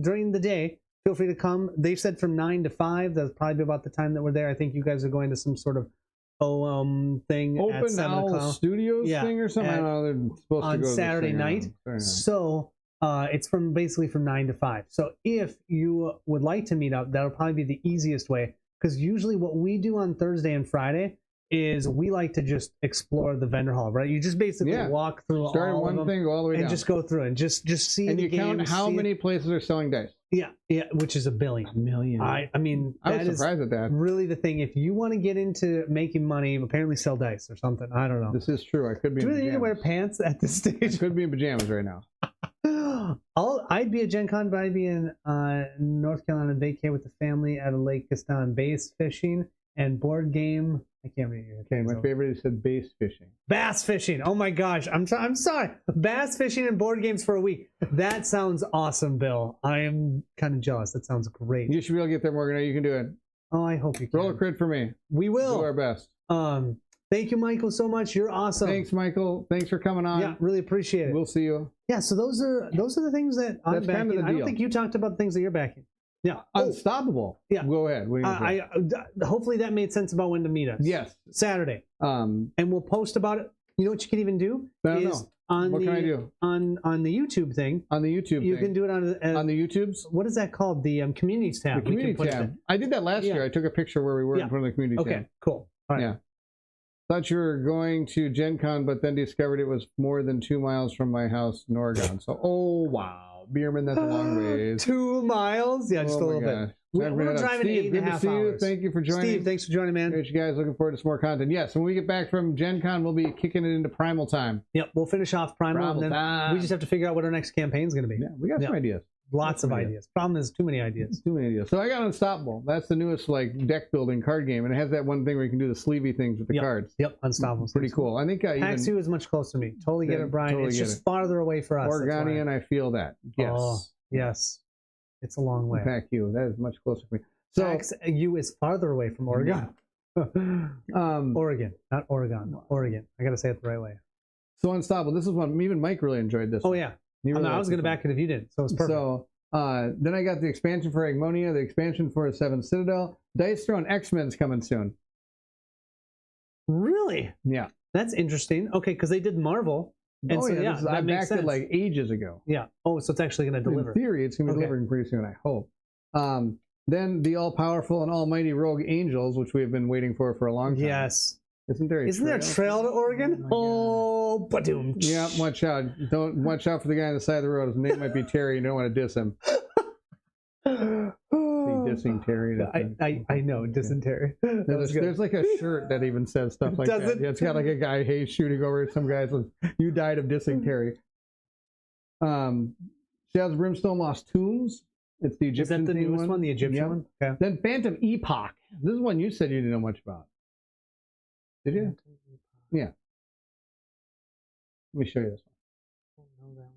during the day, feel free to come. They've said from 9 to 5. That's probably about the time that we're there. I think you guys are going to some sort of thing Open at 7 Owl o'clock. Studios thing or something. I don't know. They're supposed on to go Saturday night. So it's basically from 9 to 5. So if you would like to meet up, that'll probably be the easiest way, because usually what we do on Thursday and Friday is we like to just explore the vendor hall, right? You just basically walk through start all one of them thing, go all the way and down. just go through and just see and the you count how many places are selling dice. Yeah, which is a billion. A million. I mean, I was surprised at that. Really, the thing. If you want to get into making money, apparently sell dice or something. I don't know. This is true. I could be. Do in we need to wear pants at this stage? I could be in pajamas right now. I'd be at Gen Con, but I'd be in North Carolina vacay with the family at a Lake Gaston, bass fishing and board game. I can't read your. Okay, my favorite is said bass fishing. Bass fishing. Oh my gosh, I'm sorry. Bass fishing and board games for a week. That sounds awesome, Bill. I am kind of jealous. That sounds great. You should be able to get there, Morgan. You can do it. Oh, I hope you can. Roll a crit for me. We will do our best. Thank you, Michael, so much. You're awesome. Thanks, Michael. Thanks for coming on. Yeah, really appreciate it. We'll see you. Yeah, so those are the things that I'm That's backing. kind of the I don't deal. think you talked about the things that you're backing. Yeah. Unstoppable. Yeah. Go ahead. What do you think? Hopefully that made sense about when to meet us. Yes. Saturday. And we'll post about it. You know what you can even do? I don't know. What can I do? On the YouTube thing. On the YouTube You thing. can do it on the YouTubes? What is that called? The communities tab. The community tab. I did that last year. I took a picture where we were in front of the community tab. Okay, cool. All right. Yeah. Thought you were going to Gen Con, but then discovered it was more than 2 miles from my house in Oregon. So, oh, wow. Bierman, that's a long ways. 2 miles? Yeah, just a little bit. We're driving Steve, 8.5 hours. Thank you for joining. Steve, thanks for joining, man. Great, you guys. Looking forward to some more content. Yes, when we get back from Gen Con, we'll be kicking it into Primal time. Yep, we'll finish off Primal, and then we just have to figure out what our next campaign is going to be. Yeah, we got some ideas. Lots of ideas. Problem is, too many ideas. Too many ideas. So I got Unstoppable. That's the newest deck building card game, and it has that one thing where you can do the sleevey things with the cards. Yep, Unstoppable. Pretty cool. I think PAX 2 is much closer to me. Totally get it, Brian. Totally it's just farther away for us. Organian, I feel that. Yes. Oh, yes. It's a long way. PAX U, that is much closer to me. So PAX U is farther away from Oregon. Oregon, not Oregon. Oregon. I got to say it the right way. So Unstoppable. This is one. Even Mike really enjoyed this. Oh yeah. I was going to back it if you didn't. So it's perfect. So then I got the expansion for Agmonia, the expansion for Seven Citadel. Dice Throne X-Men's coming soon. Really? Yeah. That's interesting. Okay, because they did Marvel. And I backed it like ages ago. Yeah. Oh, so it's actually going to deliver. In theory, it's going to be delivering pretty soon, I hope. Then the all-powerful and almighty Rogue Angels, which we have been waiting for a long time. Yes. Isn't there a trail to Oregon? Oh, ba-doom. Yeah, watch out. Watch out for the guy on the side of the road. His name might be Terry. You don't want to diss him. Dissing Terry. I know, dissing Terry. There's like a shirt that even says stuff like that. Yeah, it's got like a guy shooting over some guys with, you died of dissing Terry. Shadows of Brimstone Lost Tombs. It's the Egyptian. Is that the newest one? The Egyptian one? Okay. Then Phantom Epoch. This is one you said you didn't know much about. Did you? Yeah. Let me show you this one. I don't know that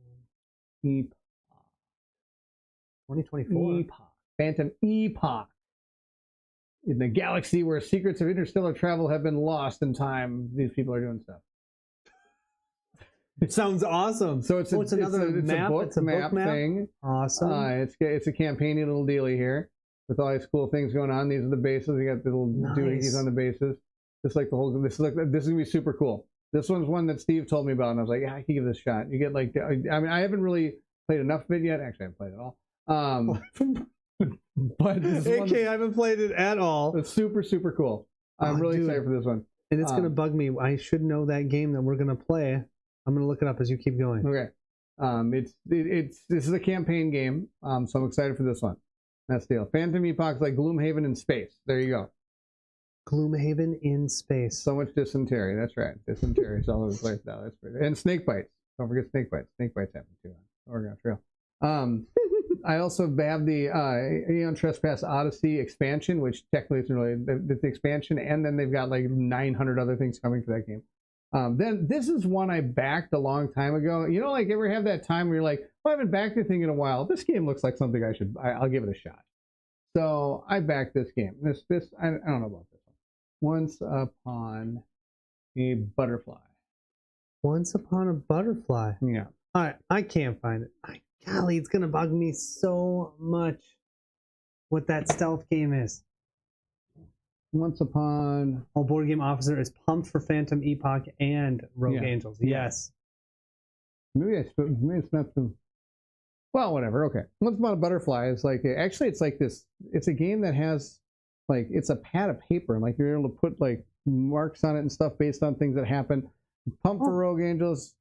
one. Epoch. 2024. Epoch. Phantom Epoch. In the galaxy where secrets of interstellar travel have been lost in time, these people are doing stuff. It sounds awesome. So it's another map. It's a book map thing. Awesome. It's a campaigny little dealy here with all these cool things going on. These are the bases. You got the little doohickeys on the bases. Just like the whole. This is gonna be super cool. This one's one that Steve told me about, and I was like, yeah, I can give this a shot. You get like, I mean, I haven't really played enough of it yet. Actually, I haven't played it all. But I haven't played it at all. It's super, super cool. I'm really excited for this one. And it's going to bug me. I should know that game that we're going to play. I'm going to look it up as you keep going. Okay. This is a campaign game, so I'm excited for this one. That's the deal. Phantom Epoch's like Gloomhaven in space. There you go. Gloomhaven in space. So much dysentery. That's right. Dysentery is all over the place now. That's pretty. And snake bites. Don't forget snake bites. Snake bites happen too on Oregon Trail. I also have the Aeon Trespass Odyssey expansion, which technically is really the expansion, and then they've got like 900 other things coming for that game. Then this is one I backed a long time ago. You know, like ever have that time where you're like, I haven't backed a thing in a while. This game looks like something I'll give it a shot. So I backed this game. I don't know about this one. Once Upon a Butterfly. Once Upon a Butterfly. Yeah. All right, I can't find it. Golly, it's gonna bug me so much what that stealth game is. Once Upon... Board Game Officer is pumped for Phantom Epoch and Rogue Angels. Yes. Maybe it's not the... Well, whatever. Okay. Once Upon a Butterfly is like... Actually, it's like this... It's a game that has... Like, it's a pad of paper. And, like, you're able to put, like, marks on it and stuff based on things that happen. Pumped for Rogue Angels.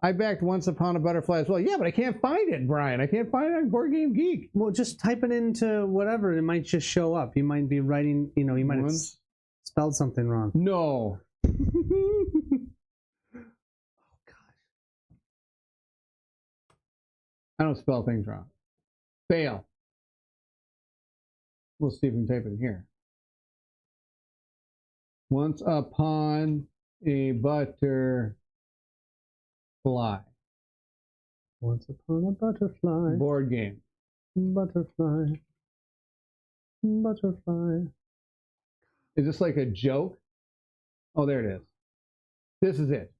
I backed Once Upon a Butterfly as well. Yeah, but I can't find it, Brian. I can't find it on Board Game Geek. Well, just type it into whatever. It might just show up. You might be writing, you might have spelled something wrong. No. Oh, gosh. I don't spell things wrong. Fail. We'll see if we can type it in here. Once Upon a Butterfly. Once Upon a Butterfly. Board game. Butterfly. Butterfly. Is this like a joke? Oh, there it is. This is it.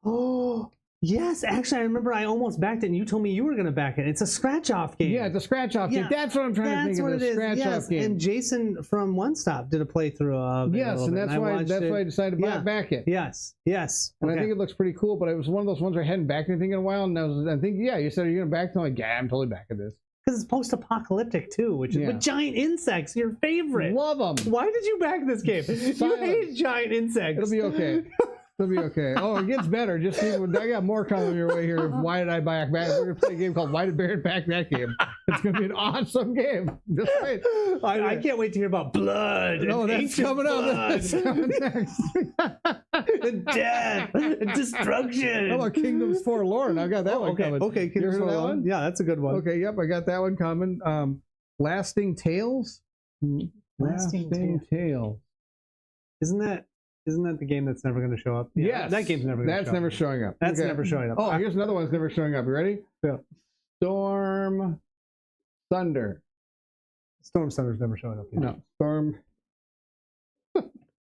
Oh, yes. Actually, I remember I almost backed it, and you told me you were going to back it. It's a scratch-off game. Yeah, it's a scratch-off game. That's what I'm trying to think of. A scratch-off game. And Jason from One Stop did a playthrough of it. Yes, and that's why I decided to back it. Yes. And I think it looks pretty cool, but it was one of those ones where I hadn't backed anything in a while, and I think, yeah, you said, are you going to back it? I'm like, yeah, I'm totally backing this. Because it's post-apocalyptic too, which is with giant insects, your favorite. Love them. Why did you back this game? You hate giant insects. It'll be okay. It'll be okay. Oh, it gets better. Just see, I got more coming your way here. Why did I back? We're gonna play a game called Why Did Barrett Back That Game? It's gonna be an awesome game. Just wait. I can't wait to hear about blood. No, that's coming up. That's coming next. And death and destruction. How about Kingdoms Forlorn? I got that one coming. Okay, Kingdoms Forlorn. Yeah, that's a good one. Okay, yep, I got that one coming. Lasting Tales. Lasting Tales. Isn't that the game that's never going to show up? Yeah, yes. That game's never going to show up. That's never showing up. That's never showing up. Oh, here's another one that's never showing up. You ready? Yeah. Storm Thunder. Storm Thunder's never showing up yet. No. Storm.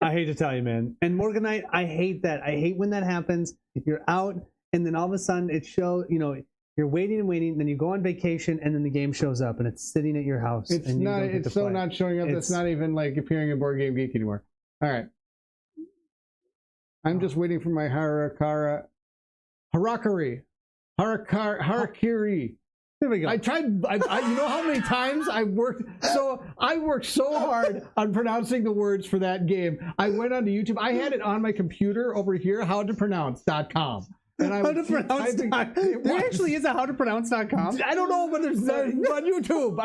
I hate to tell you, man. And Morganite, I hate that. I hate when that happens. If you're out and then all of a sudden it shows, you're waiting and waiting, then you go on vacation and then the game shows up and it's sitting at your house. It's and not. It's so not showing up. It's not even like appearing in Board Game Geek anymore. All right. I'm just waiting for my Harakiri. There we go. I tried. You know how many times I worked? So I worked so hard on pronouncing the words for that game. I went onto YouTube. I had it on my computer over here. Howtopronounce.com. And I how to pronounce. There actually is a howtopronounce.com. I don't know, but there's on YouTube.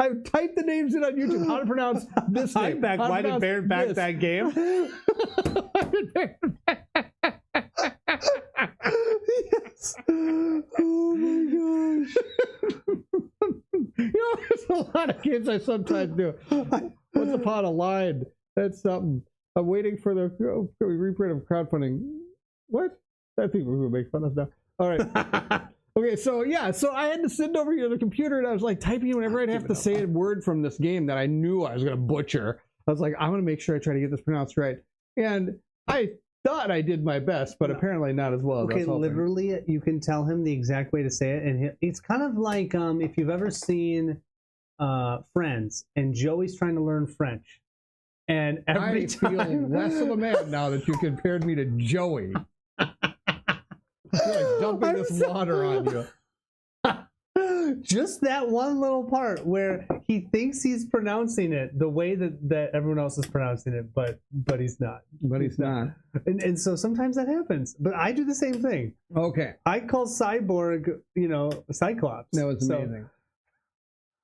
I typed the names in on YouTube. How to pronounce this name. Why did Barrett back that game? Yes. Oh my gosh. There's a lot of games I sometimes do. Once Upon a Line. That's something. I'm waiting for the reprint of crowdfunding. What? I think we're going to make fun of us now. All right. Okay, so I had to sit over here on the computer and I was like typing in whenever I'd have to say a word from this game that I knew I was going to butcher. I was like, I'm going to make sure I try to get this pronounced right. And I thought I did my best, but apparently not as well as I was hoping. Literally, you can tell him the exact way to say it. And it's kind of like if you've ever seen Friends and Joey's trying to learn French. And every time... I feel less of a man now that you compared me to Joey. I feel like dumping this water on you. Just that one little part where he thinks he's pronouncing it the way that everyone else is pronouncing it, but he's not. But he's not. And so sometimes that happens. But I do the same thing. Okay. I call Cyborg, Cyclops. That was amazing.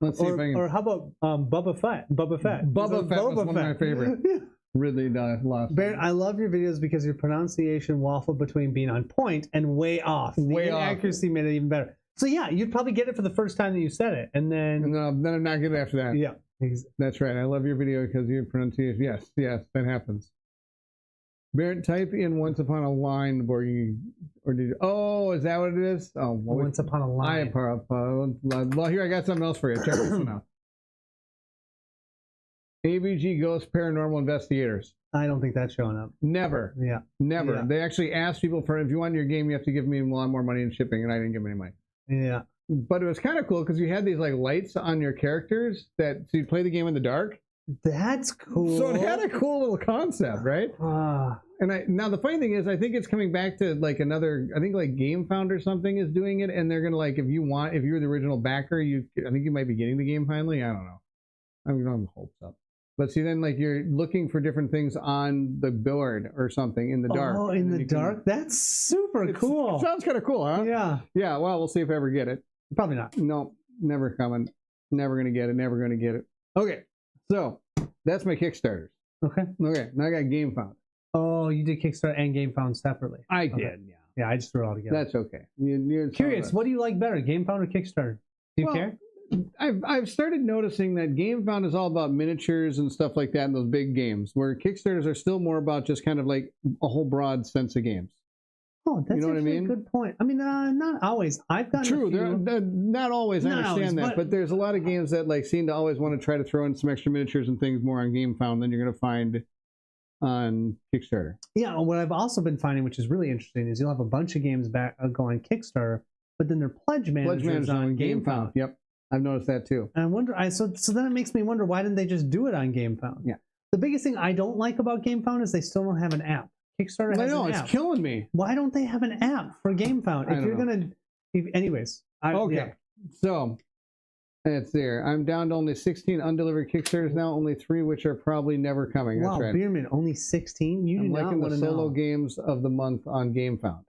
Let's see if I can... Or how about Boba Fett? Boba Fett was one of my favorite. Really lost. Barrett, I love your videos because your pronunciation waffled between being on point and way off. Way off. Accuracy made it even better. So yeah, you'd probably get it for the first time that you said it, and then I'm not good after that. Yeah, that's right. I love your video because your pronunciation. Yes, that happens. Barrett, type in "Once Upon a Line" or did you? Oh, is that what it is? Oh, Once Upon a Line. Well, here I got something else for you. Check this one out. AVG Ghost Paranormal Investigators. I don't think that's showing up. Never. Yeah. Never. Yeah. They actually asked people for, if you want your game, you have to give me a lot more money in shipping, and I didn't give them any money. Yeah. But it was kind of cool because you had these like lights on your characters so you play the game in the dark. That's cool. So it had a cool little concept, right? And now the funny thing is, I think it's coming back to like another. I think like GameFound or something is doing it, and they're gonna like if you're the original backer, I think you might be getting the game finally. I don't know. I'm hopes up. But see, then like you're looking for different things on the board or something in the dark. Oh, in the dark? That's super cool. It sounds kind of cool, huh? Yeah. Yeah. Well, we'll see if I ever get it. Probably not. No, never coming. Never gonna get it. Never gonna get it. Okay. So that's my Kickstarters. Okay. Okay. Now I got GameFound. Oh, you did Kickstarter and GameFound separately. I did. Yeah. Yeah, I just threw it all together. That's okay. You're curious. What do you like better, GameFound or Kickstarter? Do you care? I've started noticing that GameFound is all about miniatures and stuff like that in those big games, where Kickstarters are still more about just kind of like a whole broad sense of games. Oh, that's what I mean? A good point. I mean, not always. I've gotten they're not always. I understand that, but there's a lot of games that like seem to always want to try to throw in some extra miniatures and things more on GameFound than you're going to find on Kickstarter. Yeah, what I've also been finding, which is really interesting, is you'll have a bunch of games back go on Kickstarter, but then their pledge managers on GameFound. Yep, I've noticed that too. And I wonder, so then it makes me wonder, why didn't they just do it on GameFound? Yeah. The biggest thing I don't like about GameFound is they still don't have an app. Kickstarter has an app. It's killing me. Why don't they have an app for GameFound? If you're gonna, anyways. Okay, yeah. So it's there. I'm down to only 16 undelivered Kickstarters now. Only 3 which are probably never coming. Wow, That's right. Beerman, only 16. You do not liking want the to solo know. games of the month on GameFound.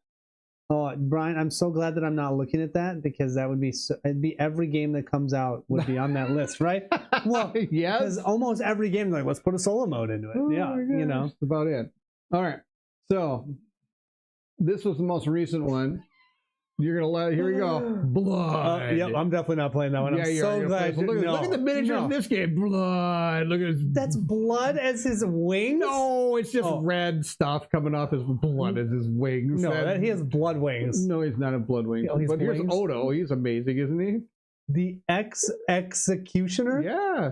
Oh, Brian, I'm so glad that I'm not looking at that, because that would be it'd be every game that comes out would be on that list, right? Well, yes, because almost every game, like, let's put a solo mode into it. Oh Yeah, you know, that's about it. All right, so this was the most recent one. You're gonna let. Here we go. Blood. Yep, I'm definitely not playing that one. Yeah, I'm so glad. Look at the miniature in this game. Blood. Look at his. That's blood as his wings. No, it's just red stuff coming off his blood as his wings. No, he has blood wings. No, he's not a blood wing. Oh, but here's wings? Odo. He's amazing, isn't he? The executioner. Yeah.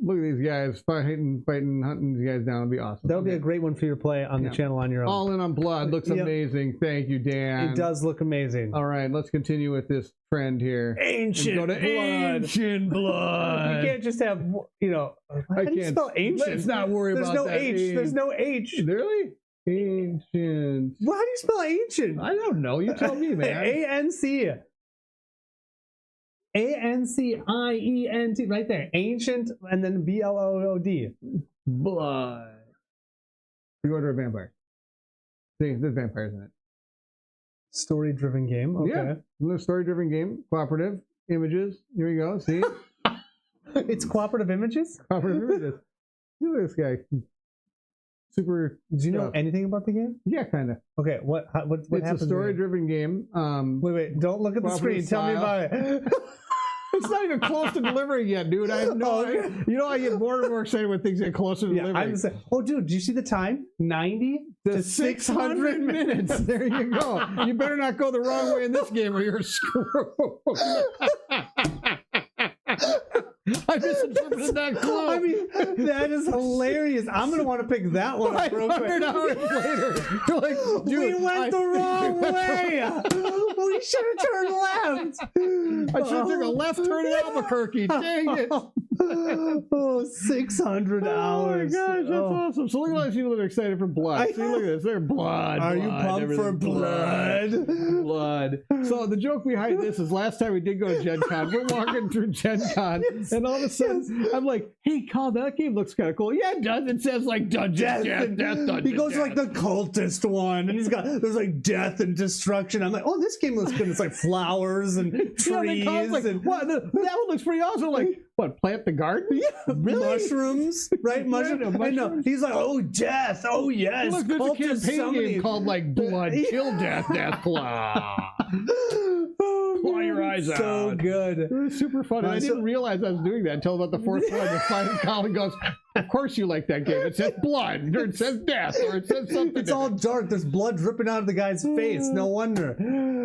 Look at these guys fighting, hunting these guys down. It'll be awesome. That would be a great one for you to play on the channel on your own. All in on blood. Looks amazing. Thank you, Dan. It does look amazing. All right, let's continue with this trend here. Ancient go to blood. Ancient blood. You can't just have, how do you spell ancient? Let's not worry about that. There's no H. Really? Ancient. Well, how do you spell ancient? I don't know. You tell me, man. A-N-C. A-N-C-I-E-N-T. Right there. Ancient, and then B-L-O-O-D. Blood. The Order of Vampires. See, there's vampires in it. Story-driven game. Okay. Yeah. Story-driven game. Cooperative. Images. Here we go. See? It's cooperative images? Cooperative images. Look at this guy. Super. Do you know anything about the game? Yeah, kind of. Okay, what happens? It's a story-driven game. Wait, don't look at the screen. Tell me about it. It's not even close to delivering yet, dude. I have no idea. You know, I get more and more excited when things get closer to delivering. I'm saying, dude, do you see the time? 90 to 600 minutes. There you go. You better not go the wrong way in this game or you're screwed. I misinterpreted that clue. I mean, that is hilarious. I'm going to want to pick that one up real quick. 500 hours later. You're like, dude, we went the wrong way. We should have turned left. I should have took a left turn in Albuquerque. Dang it. 600 hours. Oh my gosh, that's awesome. So look at all these people that are excited for blood. See, look at this. They're blood. Are you pumped for blood? Blood. So the joke behind this is last time we did go to Gen Con, we're walking through Gen Con, and all of a sudden I'm like, hey, Carl, that game looks kind of cool. Yeah, it does. It says like Dungeon Death, Dungeon He goes like the cultist one, and there's like death and destruction. I'm like, oh, this game looks good. It's like flowers and trees. Like, and what? That one looks pretty awesome. Like, what, plant the garden? Yeah, really? Mushrooms, right? Mushrooms. I know. He's like, oh, death. Oh, yes. Look, there's a campaign game called like Blood, Kill Death, Death, Claw. Claw your eyes out. So good. It was super fun. I didn't realize I was doing that until about the fourth one. And finally Colin goes, of course you like that game. It says blood, or it says death, or it says something. It's all dark. There's blood dripping out of the guy's face. No wonder.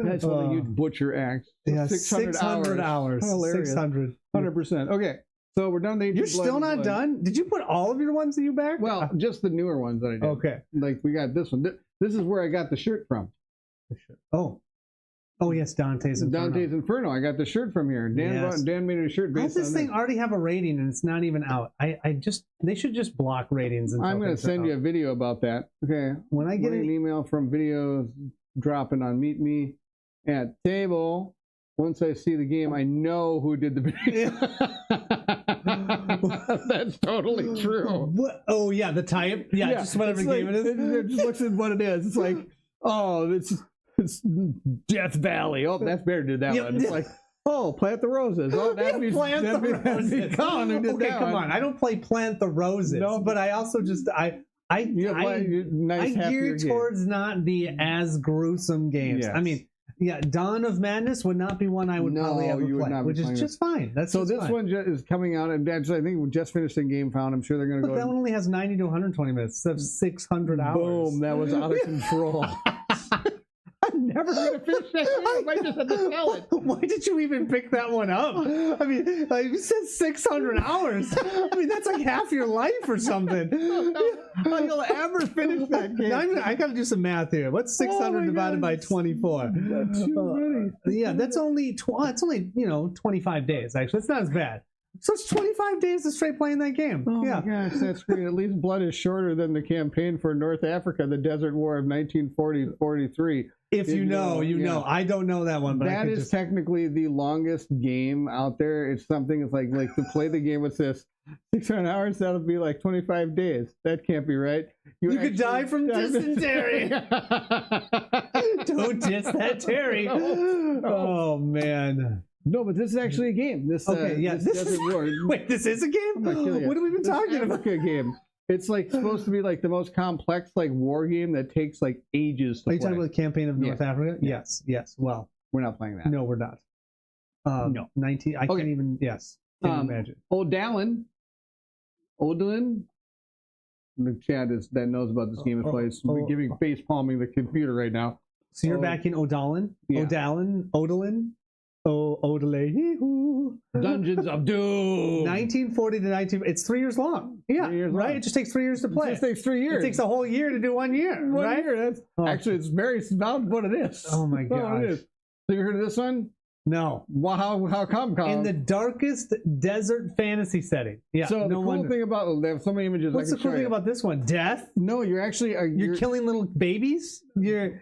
That's one of the huge butcher acts. Yeah, 600 hours. Hilarious. 600. 100%. Okay. So we're done. You're still not done? Did you put all of your ones that you backed? Well, just the newer ones that I did. Okay. Like we got this one. This is where I got the shirt from. Oh yes, Dante's Inferno. Dante's Inferno. I got the shirt from here. Dan made a shirt based on this. How does this thing already have a rating and it's not even out? They should just block ratings. I'm going to send you a video about that. Okay. When I get an email from videos dropping on Meet Me at Table. Once I see the game, I know who did the video. That's totally true. What? Oh yeah, the type. Yeah, just whatever game it is. It just looks at what it is. It's like, oh, it's Death Valley. Oh, that's Bear did that one. It's like, oh, Plant the Roses. Oh, that'd be Colin who did that come on. I don't play Plant the Roses. No, but I also just I gear towards not the as gruesome games. Yes. I mean. Yeah, Dawn of Madness would not be one I would probably ever play, which is just fine. So this one is coming out, and I think we just finished in GameFound. I'm sure they're going to go. That one only has 90 to 120 minutes. That's 600 hours. Boom! That was out of control. never going to finish that game. I might just have to sell it. Why did you even pick that one up? I mean, like you said 600 hours. I mean, that's like half your life or something. How you'll ever finish that game? I got to do some math here. What's 600 divided by 24? That's too many. Yeah, that's only it's only 25 days. Actually, it's not as bad. So it's 25 days of straight playing that game. Oh yeah. my gosh, that's great. At least Blood is shorter than the campaign for North Africa, the Desert War of 1940-43. If you know, you know. I don't know that one, but that is technically the longest game out there. It's something. It's like to play the game with this 600 hours. That'll be like 25 days. That can't be right. You could die from dysentery. Don't diss that Terry. No. Oh man. No, but this is actually a game. This Desert War. Wait, this is a game? What have we been talking about? A game. It's like supposed to be like the most complex like war game that takes like ages to play. Are you talking about the campaign of North Africa? Yeah. Yes. Well, we're not playing that. No, we're not. No. 19. I can't even. Yes. Can't imagine. Odalin. The chat that knows about this game is probably giving face palming the computer right now. So you're back in Odalin? Yeah. Odalin? Dungeons of Doom. 1940 to 19. It's 3 years long. Yeah, 3 years right. Long. It just takes 3 years to play. It just takes 3 years. It takes a whole year to do 1 year. One year. That's, actually, it's very about what it is. Oh my gosh. It is. So you heard of this one? No. Wow, how come? In the darkest desert fantasy setting. Yeah. So the cool thing about they have so many images. What's the cool thing about this one? Death? No, you're actually you're killing little babies. You're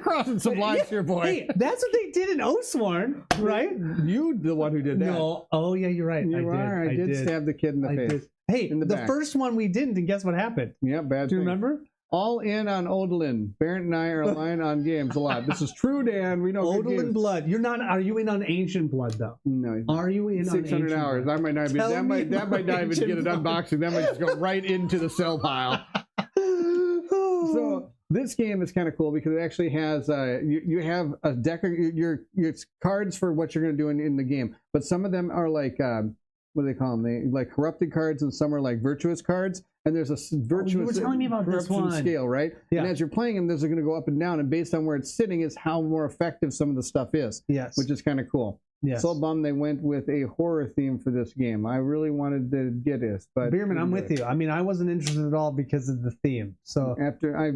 crossing some lines here, boy. Hey, that's what they did in Oathsworn, right? You the one who did that. No. Oh yeah, you're right. I did stab the kid in the face. Hey, the first one we didn't, and guess what happened? Yeah, bad. Do you remember? All in on Odalin. Barrett and I are aligned on games a lot. This is true, Dan. We know Odalin Blood. You're not. Are you in on Ancient Blood though? No. Are you in 600 on hours? Blood? I might not be. That might not even get an unboxing. That might just go right into the sell pile. So this game is kind of cool because it actually has you have a deck of your cards for what you're going to do in the game, but some of them are like what do they call them? They like corrupted cards, and some are like virtuous cards. And there's a virtuous you were telling me about this one. scale, right? Yeah. And as you're playing them, those are going to go up and down, and based on where it's sitting is how more effective some of the stuff is. Yes. Which is kind of cool. Yes. So bummed they went with a horror theme for this game. I really wanted to get this, but Bierman, I'm with you. I mean, I wasn't interested at all because of the theme. So after I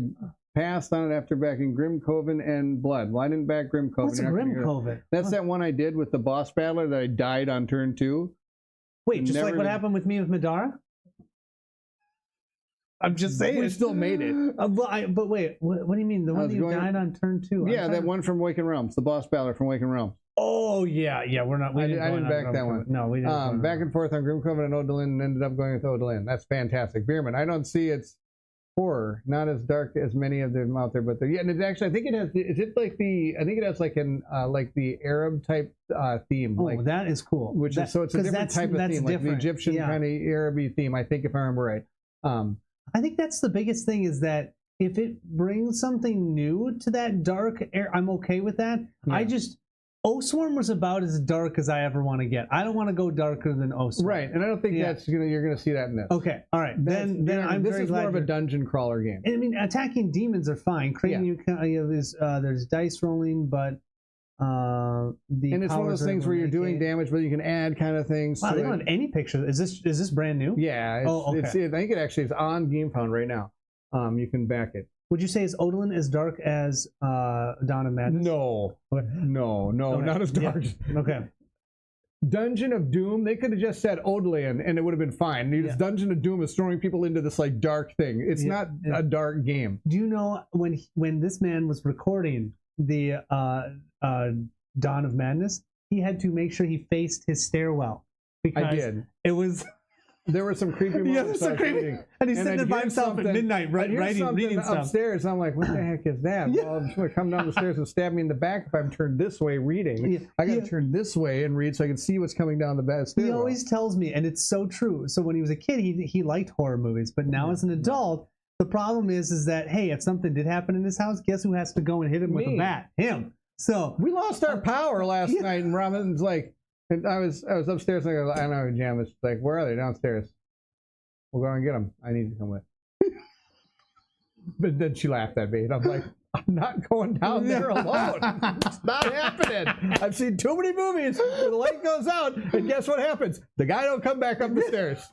passed on it after backing Grim Coven and Blood. Well, I didn't back Grim Coven. What's a Grim Coven? That's that one I did with the boss battler that I died on turn 2. Wait, just like what happened with me with Madara? I'm just saying. We still made it. But wait, what do you mean? The one you died on turn 2? Yeah, that one from Awakened Realms, the boss battler from Awakened Realms. Oh, yeah, we're not. I didn't back that one. No, we didn't. Back and forth on Grim Coven and Odalin, and ended up going with Odalin. That's fantastic. Bierman, I don't see its horror, not as dark as many of them out there, but yeah, and it's actually, I think it has, is it like the, I think it has like an, like the Arab type theme. Oh, like, that is cool. Which is, so it's a different type of theme, like the Egyptian kind of Araby theme, I think, if I remember right. I think that's the biggest thing is that if it brings something new to that dark air, I'm okay with that. Yeah. Oathsworn was about as dark as I ever want to get. I don't want to go darker than Oathsworn. Right, and I don't think you're gonna see that in this. Okay, all right. Then I'm this very is glad more of a dungeon crawler game. I mean, attacking demons are fine. There's dice rolling, but and it's one of those things where you're doing damage, but you can add kind of things. Wow, they don't have any pictures. Is this brand new? Yeah. Okay. I think it actually is on GameFound right now. You can back it. Would you say is Odalin as dark as Dawn of Madness? No, not as dark. Yeah. Okay. Dungeon of Doom, they could have just said Odalin and it would have been fine. Dungeon of Doom is throwing people into this like dark thing. It's not a dark game. Do you know when this man was recording the Dawn of Madness, he had to make sure he faced his stairwell because I did. It was. There were some creepy moments. And he's sitting there by himself at midnight, reading stuff upstairs. And I'm like, what the heck is that? Well, I'm just going to come down the stairs and stab me in the back if I'm turned this way reading. I got to turn this way and read so I can see what's coming down the back stairwell. He always tells me, and it's so true. So when he was a kid, he liked horror movies, but now as an adult, the problem is that hey, if something did happen in his house, guess who has to go and hit him with a bat? Him. So we lost our power last night, and Robin's like. And I was upstairs and I go, I don't know, Jam. It's like, where are they? Downstairs. We'll go and get them. I need to come with. But then she laughed at me, and I'm like, I'm not going down there alone. It's not happening. I've seen too many movies where the light goes out, and guess what happens? The guy don't come back up the stairs.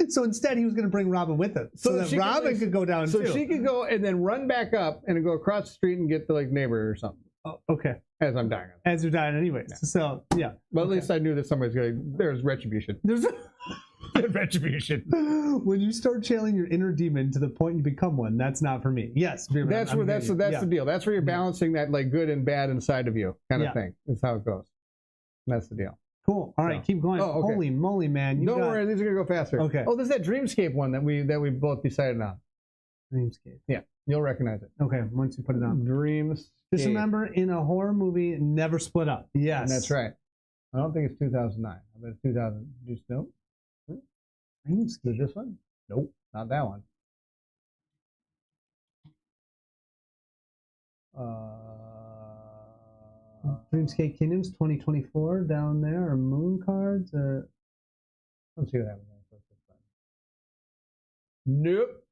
So instead, he was going to bring Robin with him, so that Robin could go down so too. So she could go and then run back up and go across the street and get the neighbor or something. Oh, okay. As I'm dying. As you're dying, anyways. Yeah. So yeah. But at least I knew that somebody's going. There's retribution. There's retribution. When you start channeling your inner demon to the point you become one, that's not for me. Yes, that's the deal. That's where you're balancing that good and bad inside of you kind of thing. That's how it goes. That's the deal. Cool. All right, keep going. Oh, okay. Holy moly, man! Don't worry, these are gonna go faster. Okay. Oh, this is that Dreamscape one that we both decided on. Dreamscape. Yeah, you'll recognize it. Okay, once you put it on. Dreamscape. Just remember, in a horror movie, never split up. Yes. That's right. I don't think it's 2009. I bet it's 2000. Nope. Is it this one? Nope, not that one. Dreamscape Kingdoms 2024 down there, or Moon Cards, or let's see what happens. Nope.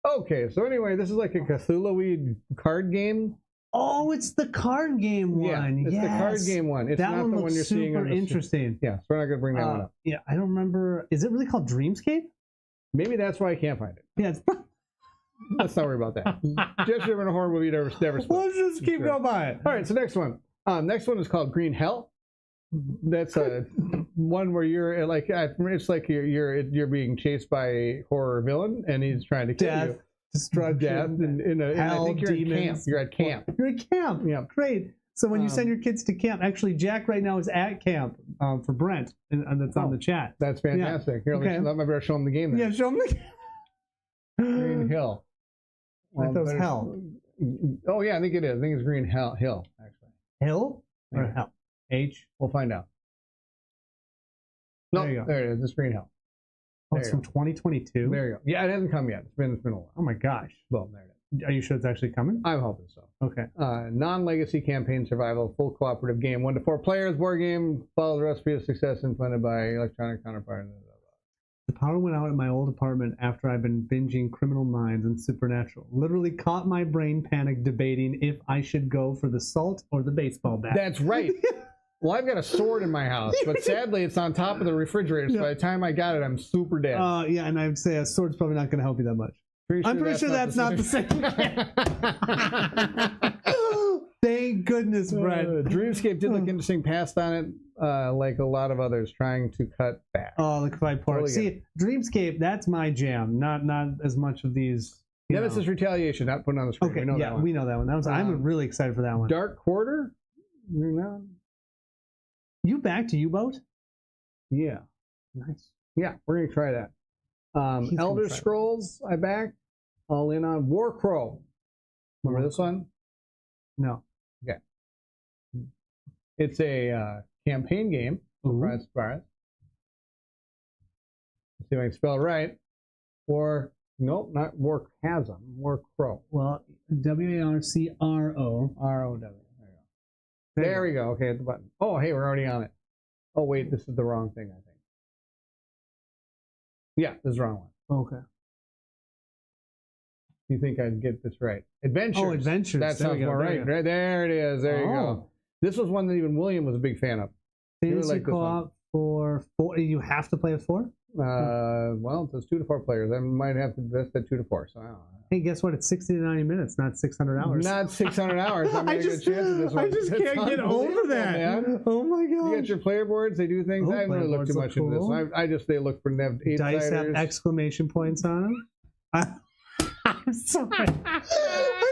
Okay, so anyway, this is like a Cthulhu card game. Oh, it's the card game one. Yeah, it's the card game one. It's that not one the looks one you're seeing. Super interesting. Yeah, so we're not gonna bring that one up. Yeah, I don't remember. Is it really called Dreamscape? Maybe that's why I can't find it. Yeah, let's not worry about that. Just in a horror movie, never split. Let's just keep going by it. All right, so next one. Next one is called Green Hell. That's a one where you're like, it's like you're being chased by a horror villain, and he's trying to kill you. Destruction, death, and I think you're demons. at camp. You're at camp. You're at camp. Yeah, great. So when you send your kids to camp, actually, Jack right now is at camp for Brent, and that's on the chat. That's fantastic. Here, let me better show him the game. Then. Yeah, show him the game. Green Hill. I thought it was Hell. Oh yeah, I think it is. I think it's Green Hill actually. Hill or Hell? H. We'll find out. No, there it is. It's Green Hill. Oh, it's from 2022. There you go. Yeah, it hasn't come yet. It's been a while. Oh my gosh. Well, there it is. Are you sure it's actually coming? I'm hoping so. Okay. Non-legacy campaign survival, full cooperative game, 1 to 4 players, board game, follow the recipe of success and funded by electronic counterpart. The power went out in my old apartment after I've been binging Criminal Minds and Supernatural. Literally caught my brain panic debating if I should go for the salt or the baseball bat. That's right. Well, I've got a sword in my house, but sadly it's on top of the refrigerator, so by the time I got it, I'm super dead. Yeah, and I'd say a sword's probably not going to help you that much. I'm pretty sure that's not the same. Thank goodness, Brett. Dreamscape did look interesting, passed on it like a lot of others, trying to cut back. Oh, look at my part. See, Dreamscape, that's my jam, not as much of these. Nemesis Retaliation, not putting on the screen. Okay, we know that one. We know that one. I'm really excited for that one. Dark Quarter? You back to U-Boat? Yeah. Nice. Yeah, we're going to try that. Elder Scrolls, I back. All in on War Crow. Remember this one? No. Okay. It's a campaign game. Surprise, surprise. Let's see if I can spell it right. Nope, not War Chasm. War Crow. Well, W-A-R-C-R-O. R-O-W. There we go. Okay, hit the button. Oh, hey, we're already on it. Oh, wait, this is the wrong thing, I think. Yeah, this is the wrong one. Okay. You think I'd get this right? Adventures. Oh, Adventures. That sounds more right. Right there it is. There you go. This was one that even William was a big fan of. Fantasy co-op for 4. You have to play with 4? Well, it's 2 to 4 players. I might have to invest at 2 to 4. So I don't know. Hey, guess what? It's 60 to 90 minutes, not 600 hours. Not 600 hours. I just can't get over that. Man. Oh my god! You got your player boards. They do things. I haven't really looked too much into this. They look for them. Dice have exclamation points on them. I'm sorry. I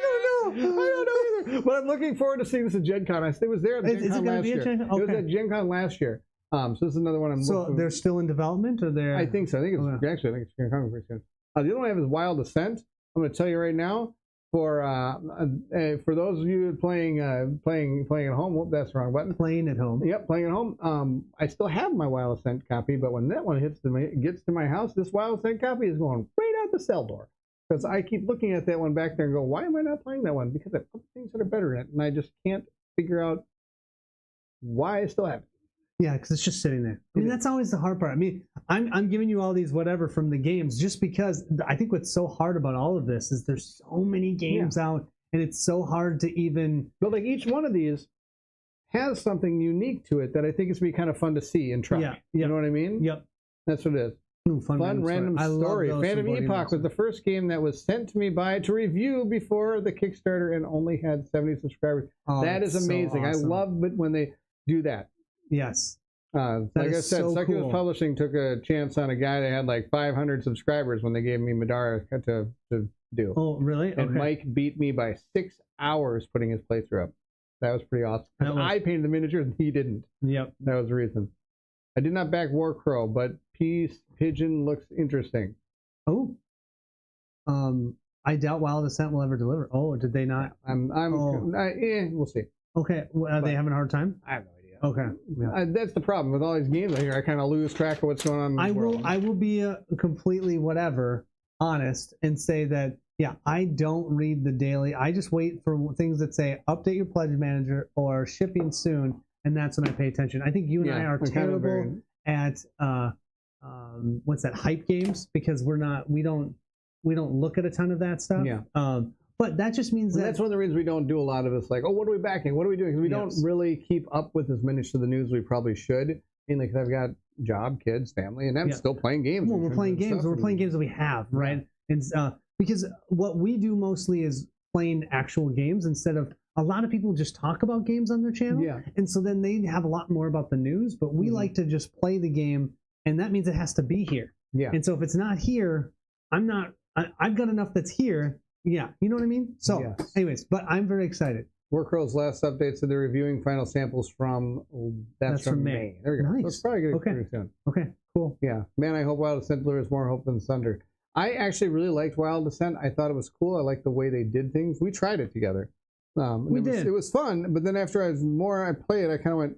don't know either. But I'm looking forward to seeing this at Gen Con. It was there at Gen Con last year. It was at Gen Con last year. So this is another one. So they're still in development, or they're? I think so. I think it's Gen Con pretty soon. The other one I have is Wild Ascent. I'm going to tell you right now, for those of you playing at home, whoop, that's the wrong button. Playing at home. Yep, playing at home. I still have my Wild Ascent copy, but when that one gets to my house, this Wild Ascent copy is going right out the cell door. Because I keep looking at that one back there and go, why am I not playing that one? Because I have other things that are better in it, and I just can't figure out why I still have it. Yeah, because it's just sitting there. I mean, that's always the hard part. I mean, I'm giving you all these whatever from the games just because I think what's so hard about all of this is there's so many games out, and it's so hard to even. But like each one of these has something unique to it that I think is be kind of fun to see and try. Yeah. You know what I mean? Yep. That's what it is. Fun random story. Phantom Epoch was the first game that was sent to me to review before the Kickstarter and only had 70 subscribers. Oh, that is amazing. So awesome. I love it when they do that. Yes. Like I said, Succubus Publishing took a chance on a guy that had like 500 subscribers when they gave me Madara to do. Oh, really? And Mike beat me by 6 hours putting his playthrough up. That was pretty awesome. I painted the miniatures and he didn't. Yep. That was the reason. I did not back Warcrow, but Pigeon looks interesting. Oh. I doubt Wild Ascent will ever deliver. Oh, did they not? We'll see. Okay. Well, are they having a hard time? I have no idea. Okay. Yeah. That's the problem with all these games. I kind of lose track of what's going on in the world. I will be completely honest and say that I don't read the daily. I just wait for things that say update your pledge manager or shipping soon, and that's when I pay attention. I think you and I are terrible at what's that, hype games, because we don't look at a ton of that stuff. Yeah. But that just means that's one of the reasons we don't do a lot of this. Like, what are we backing? What are we doing? Because we don't really keep up with as much of the news we probably should. Mainly because I've got job, kids, family, and I'm still playing games. Well, we're playing games. We're playing games that we have, right? And because what we do mostly is playing actual games instead of a lot of people just talk about games on their channel. Yeah. And so then they have a lot more about the news, but we like to just play the game, and that means it has to be here. Yeah. And so if it's not here, I've got enough that's here. Yeah, you know what I mean? So, anyways, but I'm very excited. Warcrow's last update said they're reviewing final samples from May. There we go. Nice. So it's probably going to be soon. Okay, cool. Yeah. Man, I hope Wild Ascent delivers more hope than Thunder. I actually really liked Wild Ascent. I thought it was cool. I liked the way they did things. We tried it together. It was fun, but then after I play it, I kind of went,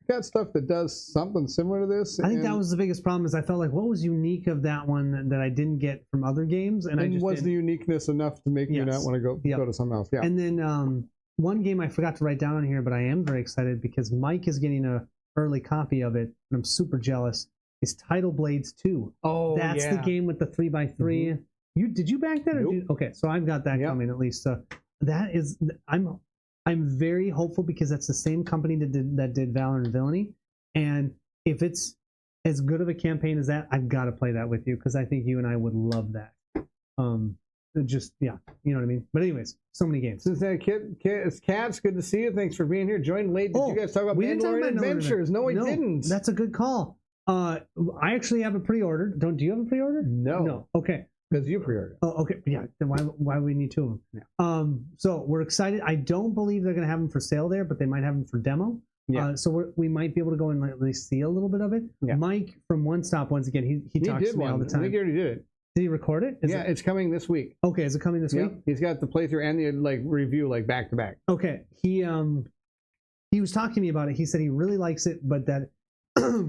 I got stuff that does something similar to this. I think that was the biggest problem, is I felt like what was unique of that one that I didn't get from other games, and the uniqueness enough to make me not want to go to something else. Yeah. And then one game I forgot to write down on here, but I am very excited because Mike is getting an early copy of it, and I'm super jealous. Is Tidal Blades 2. Oh, that's the game with the 3x3. Mm-hmm. Did you back that? Nope. Okay, so I've got that coming at least. So that is, I'm very hopeful because that's the same company that did Valor and Villainy, and if it's as good of a campaign as that, I've got to play that with you because I think you and I would love that. You know what I mean. But anyways, so many games. It's Cats, good to see you. Thanks for being here. Joined late. Did you guys talk about Mandalorian Adventures? No, we didn't. That's a good call. I actually have it pre-ordered. Do you have a pre-order? No. Okay. Because you pre-ordered. Oh, okay. Yeah. Then why we need two of them? Yeah. So we're excited. I don't believe they're going to have them for sale there, but they might have them for demo. Yeah. So we might be able to go and at least see a little bit of it. Yeah. Mike from One Stop, once again, he talks to me all the time. I think he already did it. Did he record it? It's coming this week. Okay, is it coming this week? He's got the playthrough and the review back to back. Okay. He was talking to me about it. He said he really likes it, but that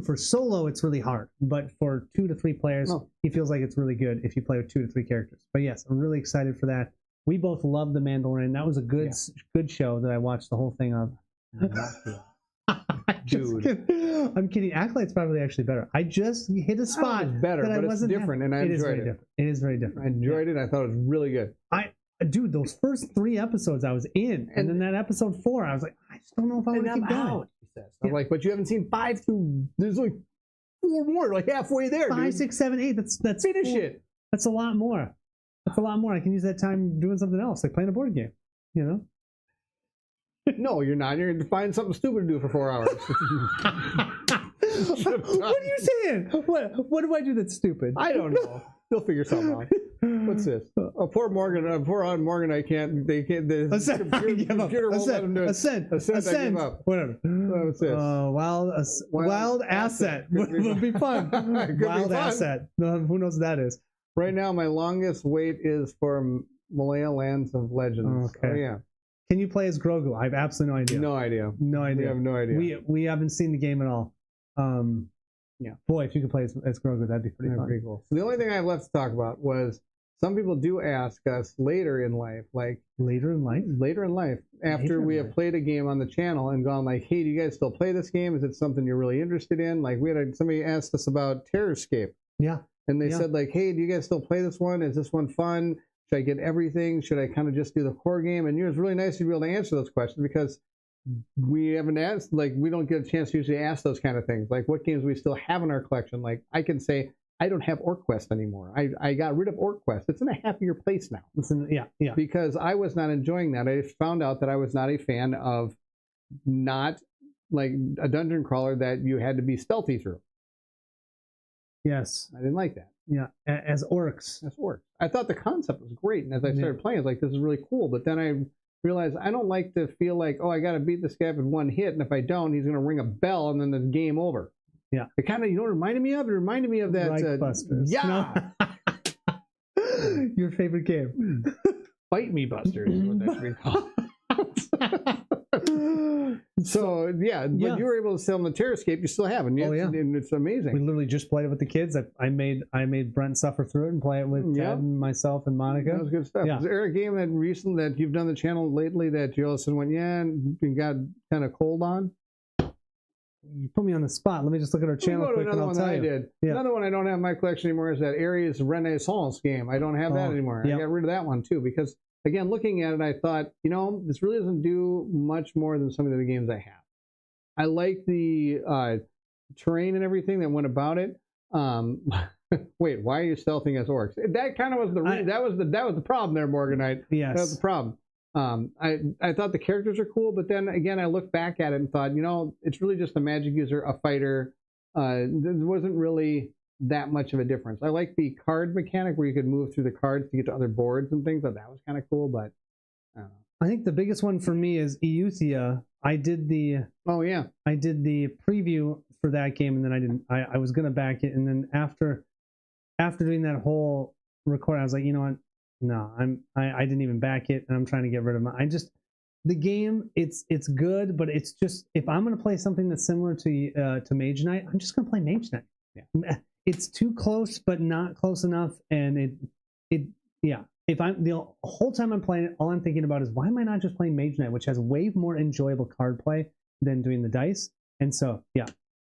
for solo it's really hard. But for 2 to 3 players, he feels like it's really good if you play with 2 to 3 characters. But yes, I'm really excited for that. We both love The Mandalorian. That was a good show that I watched the whole thing of. Dude, I'm kidding. Acolyte's probably actually better. I just hit a spot. It's better, but it's different, and I enjoyed it. It is very different. I enjoyed it. I thought it was really good. Dude, those first 3 episodes I was in, and then that episode 4, I was like, I just don't know if I want to keep going. I'm like, but you haven't seen 5 through. There's like 4 more, halfway there. 5, 6, 7, 8. That's finish it. That's a lot more. That's a lot more. I can use that time doing something else, like playing a board game. You know. No, you're not. You're going to find something stupid to do for 4 hours. What are you saying? What do I do that's stupid? I don't know. They'll figure something out. What's this? Oh, poor Morgan. Poor Morgan. They can't. The computer won't let him do it. Ascent. I give up. Whatever. What's this? Wild asset. Would be fun. Wild asset. Who knows what that is? Right now, my longest wait is for Malaya Lands of Legends. Okay. Oh, yeah. Can you play as Grogu? I have absolutely no idea. No idea. We have no idea. We haven't seen the game at all. Yeah. Boy, if you could play as Grogu, that'd be pretty fun. Pretty cool. So the only thing I have left to talk about was some people do ask us later in life, like later in life, after we have played a game on the channel and gone like, hey, do you guys still play this game? Is it something you're really interested in? Like somebody asked us about Terrorscape. Yeah. And they said like, hey, do you guys still play this one? Is this one fun? Should I get everything? Should I kind of just do the core game? And it was really nice to be able to answer those questions because we haven't asked, like, we don't get a chance to usually ask those kind of things. Like, what games we still have in our collection? Like, I can say, I don't have OrcQuest anymore. I got rid of OrcQuest. It's in a happier place now. Yeah. Because I was not enjoying that. I found out that I was not a fan of not like a dungeon crawler that you had to be stealthy through. Yes. I didn't like that. Yeah, as orcs. As orcs. I thought the concept was great, and as I started playing, I was like, this is really cool. But then I realized I don't like to feel like, oh, I got to beat this guy with one hit, and if I don't, he's going to ring a bell, and then the game over. Yeah. It kind of, you know what it reminded me of? It reminded me of that. Busters. Yeah. No. Your favorite game. Fight Me Busters is what that should be called. So but you were able to sell them the Terrorscape. You still have it. And it's amazing. We literally just played it with the kids. I made Brent suffer through it and play it with Ted and myself and Monica. That was good stuff. Yeah. Is there a game that you've done the channel lately that you all of a sudden went, and got kind of cold on? You put me on the spot. Let me just look at our channel quick and I'll tell you. Did. Yeah. Another one I don't have in my collection anymore is that Ares Renaissance game. I don't have that anymore. I got rid of that one too because, again, looking at it, I thought, this really doesn't do much more than some of the other games I have. I like the terrain and everything that went about it. Wait, why are you stealthing as orcs? That kind of was that was the problem there, Morganite. Yes, that was the problem. I thought the characters are cool, but then again, I looked back at it and thought, it's really just a magic user, a fighter. There wasn't really that much of a difference. I like the card mechanic where you could move through the cards to get to other boards and things. That was kind of cool, but I don't know. I think the biggest one for me is Euthia. I did the preview for that game, and then I was gonna back it, and then after doing that whole record, I was like, you know what? No, I didn't even back it, and I'm trying to get rid of the game. It's good, but it's just, if I'm gonna play something that's similar to Mage Knight, I'm just gonna play Mage Knight. Yeah. It's too close, but not close enough, and if I'm the whole time I'm playing it, all I'm thinking about is why am I not just playing Mage Knight, which has way more enjoyable card play than doing the dice. And so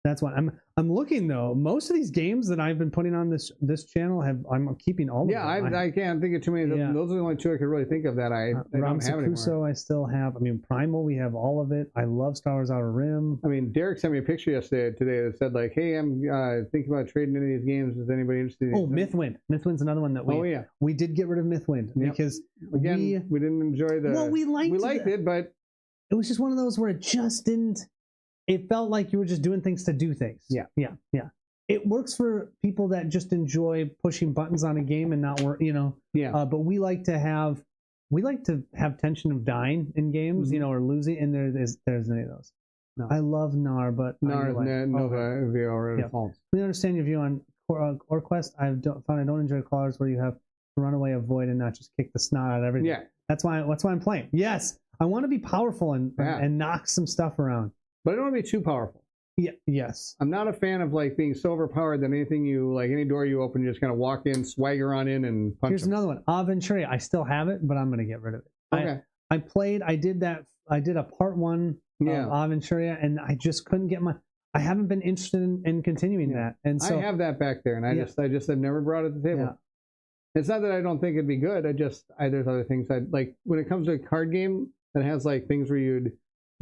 that's why I'm looking though. Most of these games that I've been putting on this channel I'm keeping all of them. I can't think of too many. Those are the only two I could really think of that I don't have anymore. I still have. I mean, Primal, we have all of it. I love Star Wars Outer Rim. I mean, Derek sent me a picture today that said like, hey, I'm thinking about trading any of these games. Is anybody interested? Mythwind. Mythwind's another one that we did get rid of Mythwind because again we didn't enjoy the. Well, we liked it, but it was just one of those where it just didn't. It felt like you were just doing things to do things. Yeah. It works for people that just enjoy pushing buttons on a game and not work, but we like to have tension of dying in games, or losing, and there's any of those. No. I love Gnar, but Nova We understand your view on OrcQuest. I don't enjoy crawlers where you have to run away, avoid, and not just kick the snot out of everything. Yeah, that's why I'm playing. Yes, I want to be powerful and knock some stuff around. But I don't want to be too powerful. Yeah. Yes. I'm not a fan of like being so overpowered that any door you open, you just kind of walk in, swagger on in, and punch. Here's another one, Aventuria. I still have it, but I'm going to get rid of it. Okay. I did a part 1 of Aventuria, and I just couldn't get I haven't been interested in continuing that. And so I have that back there, and I just have never brought it to the table. Yeah. It's not that I don't think it'd be good. There's other things I like when it comes to a card game that has like things where you'd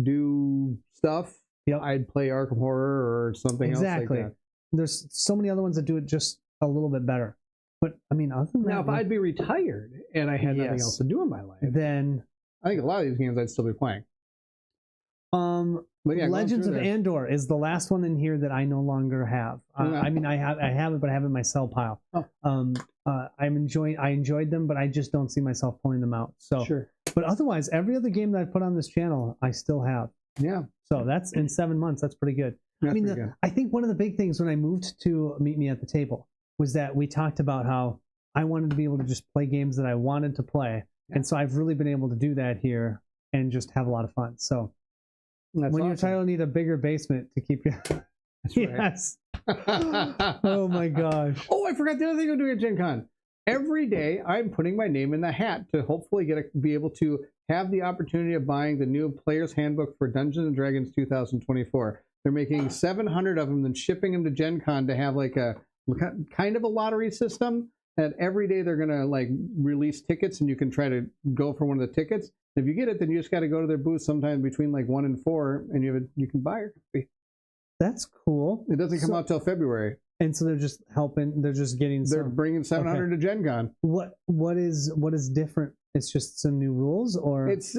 do stuff. I'd play Arkham Horror or something else like that. There's so many other ones that do it just a little bit better. But I mean, other than that, if I'd be retired and I had nothing else to do in my life, then I think a lot of these games I'd still be playing. Legends of Andor is the last one in here that I no longer have. I mean, I have it, but I have it in my sell pile. I enjoyed them, but I just don't see myself pulling them out. So sure. But otherwise, every other game that I put on this channel, I still have. Yeah. So that's in 7 months. That's pretty good. I think one of the big things when I moved to Meet Me at the Table was that we talked about how I wanted to be able to just play games that I wanted to play. Yeah. And so I've really been able to do that here and just have a lot of fun. So when you're trying to need a bigger basement to keep your... That's right. Yes. Oh my gosh. Oh, I forgot the other thing I'm doing at Gen Con. Every day, I'm putting my name in the hat to hopefully be able to have the opportunity of buying the new Player's Handbook for Dungeons and Dragons 2024. They're making 700 of them and shipping them to Gen Con to have like a kind of a lottery system. And every day they're gonna like release tickets, and you can try to go for one of the tickets. If you get it, then you just got to go to their booth sometime between like 1 and 4, and you can buy it. That's cool. It doesn't come out till February. And so they're just helping. They're just getting. They're bringing 700 to Gen Con. What is different? It's just some new rules, or it's.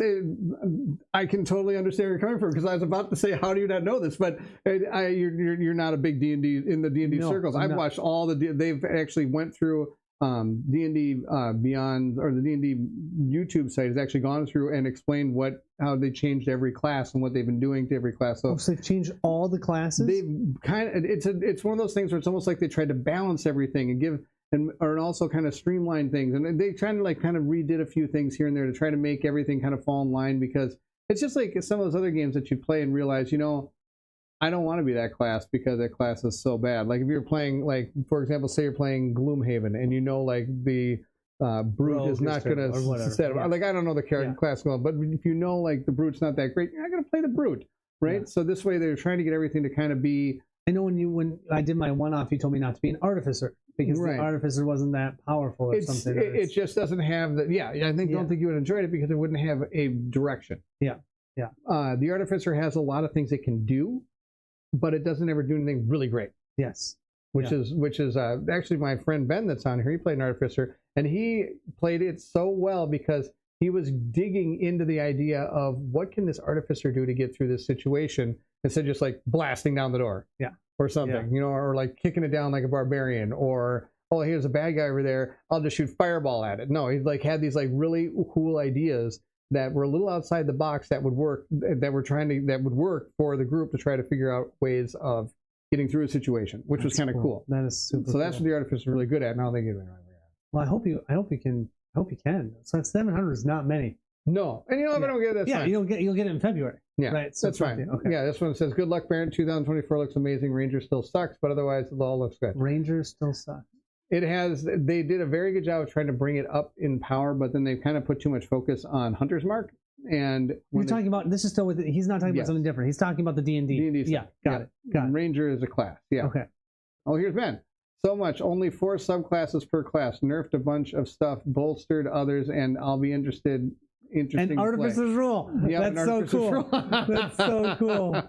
I can totally understand where you're coming from, because I was about to say, how do you not know this? But you're not a big D&D in the D&D circles. I've watched all the. They've actually went through D&D Beyond, or the D&D YouTube site has actually gone through and explained how they changed every class and what they've been doing to every class. So they've changed all the classes. They've kind of it's one of those things where it's almost like they tried to balance everything and give and also kind of streamline things, and they kind of redid a few things here and there to try to make everything kind of fall in line, because it's just like some of those other games that you play and realize, I don't want to be that class because that class is so bad. Like if you're playing, like for example, say you're playing Gloomhaven, and like the brute is not going to set up. Like I don't know the class well, but if like the brute's not that great, you're not going to play the brute, right? Yeah. So this way they're trying to get everything to kind of be. I know when I did my one-off, you told me not to be an artificer because the artificer wasn't that powerful or something. It just doesn't have the. Don't think you would enjoy it because it wouldn't have a direction. Yeah. The artificer has a lot of things it can do, but it doesn't ever do anything really great. Yes. Which is actually my friend Ben that's on here. He played an artificer, and he played it so well because he was digging into the idea of what can this artificer do to get through this situation instead of just like blasting down the door. Yeah. Or something, or like kicking it down like a barbarian, or here's a bad guy over there, I'll just shoot fireball at it. No, he like had these like really cool ideas that were a little outside the box that would work, that would work for the group to try to figure out ways of getting through a situation, which was kind of cool. That is super. So that's what the artificer is really good at. Now they get it right. Well, I hope you can. So 700 is not many. No, and if I don't get it, that's fine. you'll get it in February. Yeah, right. So that's fine. Okay. Yeah, this one says, "Good luck, Baron. 2024 looks amazing. Ranger still sucks, but otherwise it all looks good." Ranger still sucks. They did a very good job of trying to bring it up in power, but then they kind of put too much focus on Hunter's Mark. And you're talking about this is still with. He's not talking about something different. He's talking about the D&D. D&D. Yeah, got it. Ranger is a class. Yeah. Okay. Oh, here's Ben. So much. Only 4 subclasses per class. Nerfed a bunch of stuff. Bolstered others, and I'll be interesting. And Artificer's Rule. Yeah, that's so cool. That's so cool.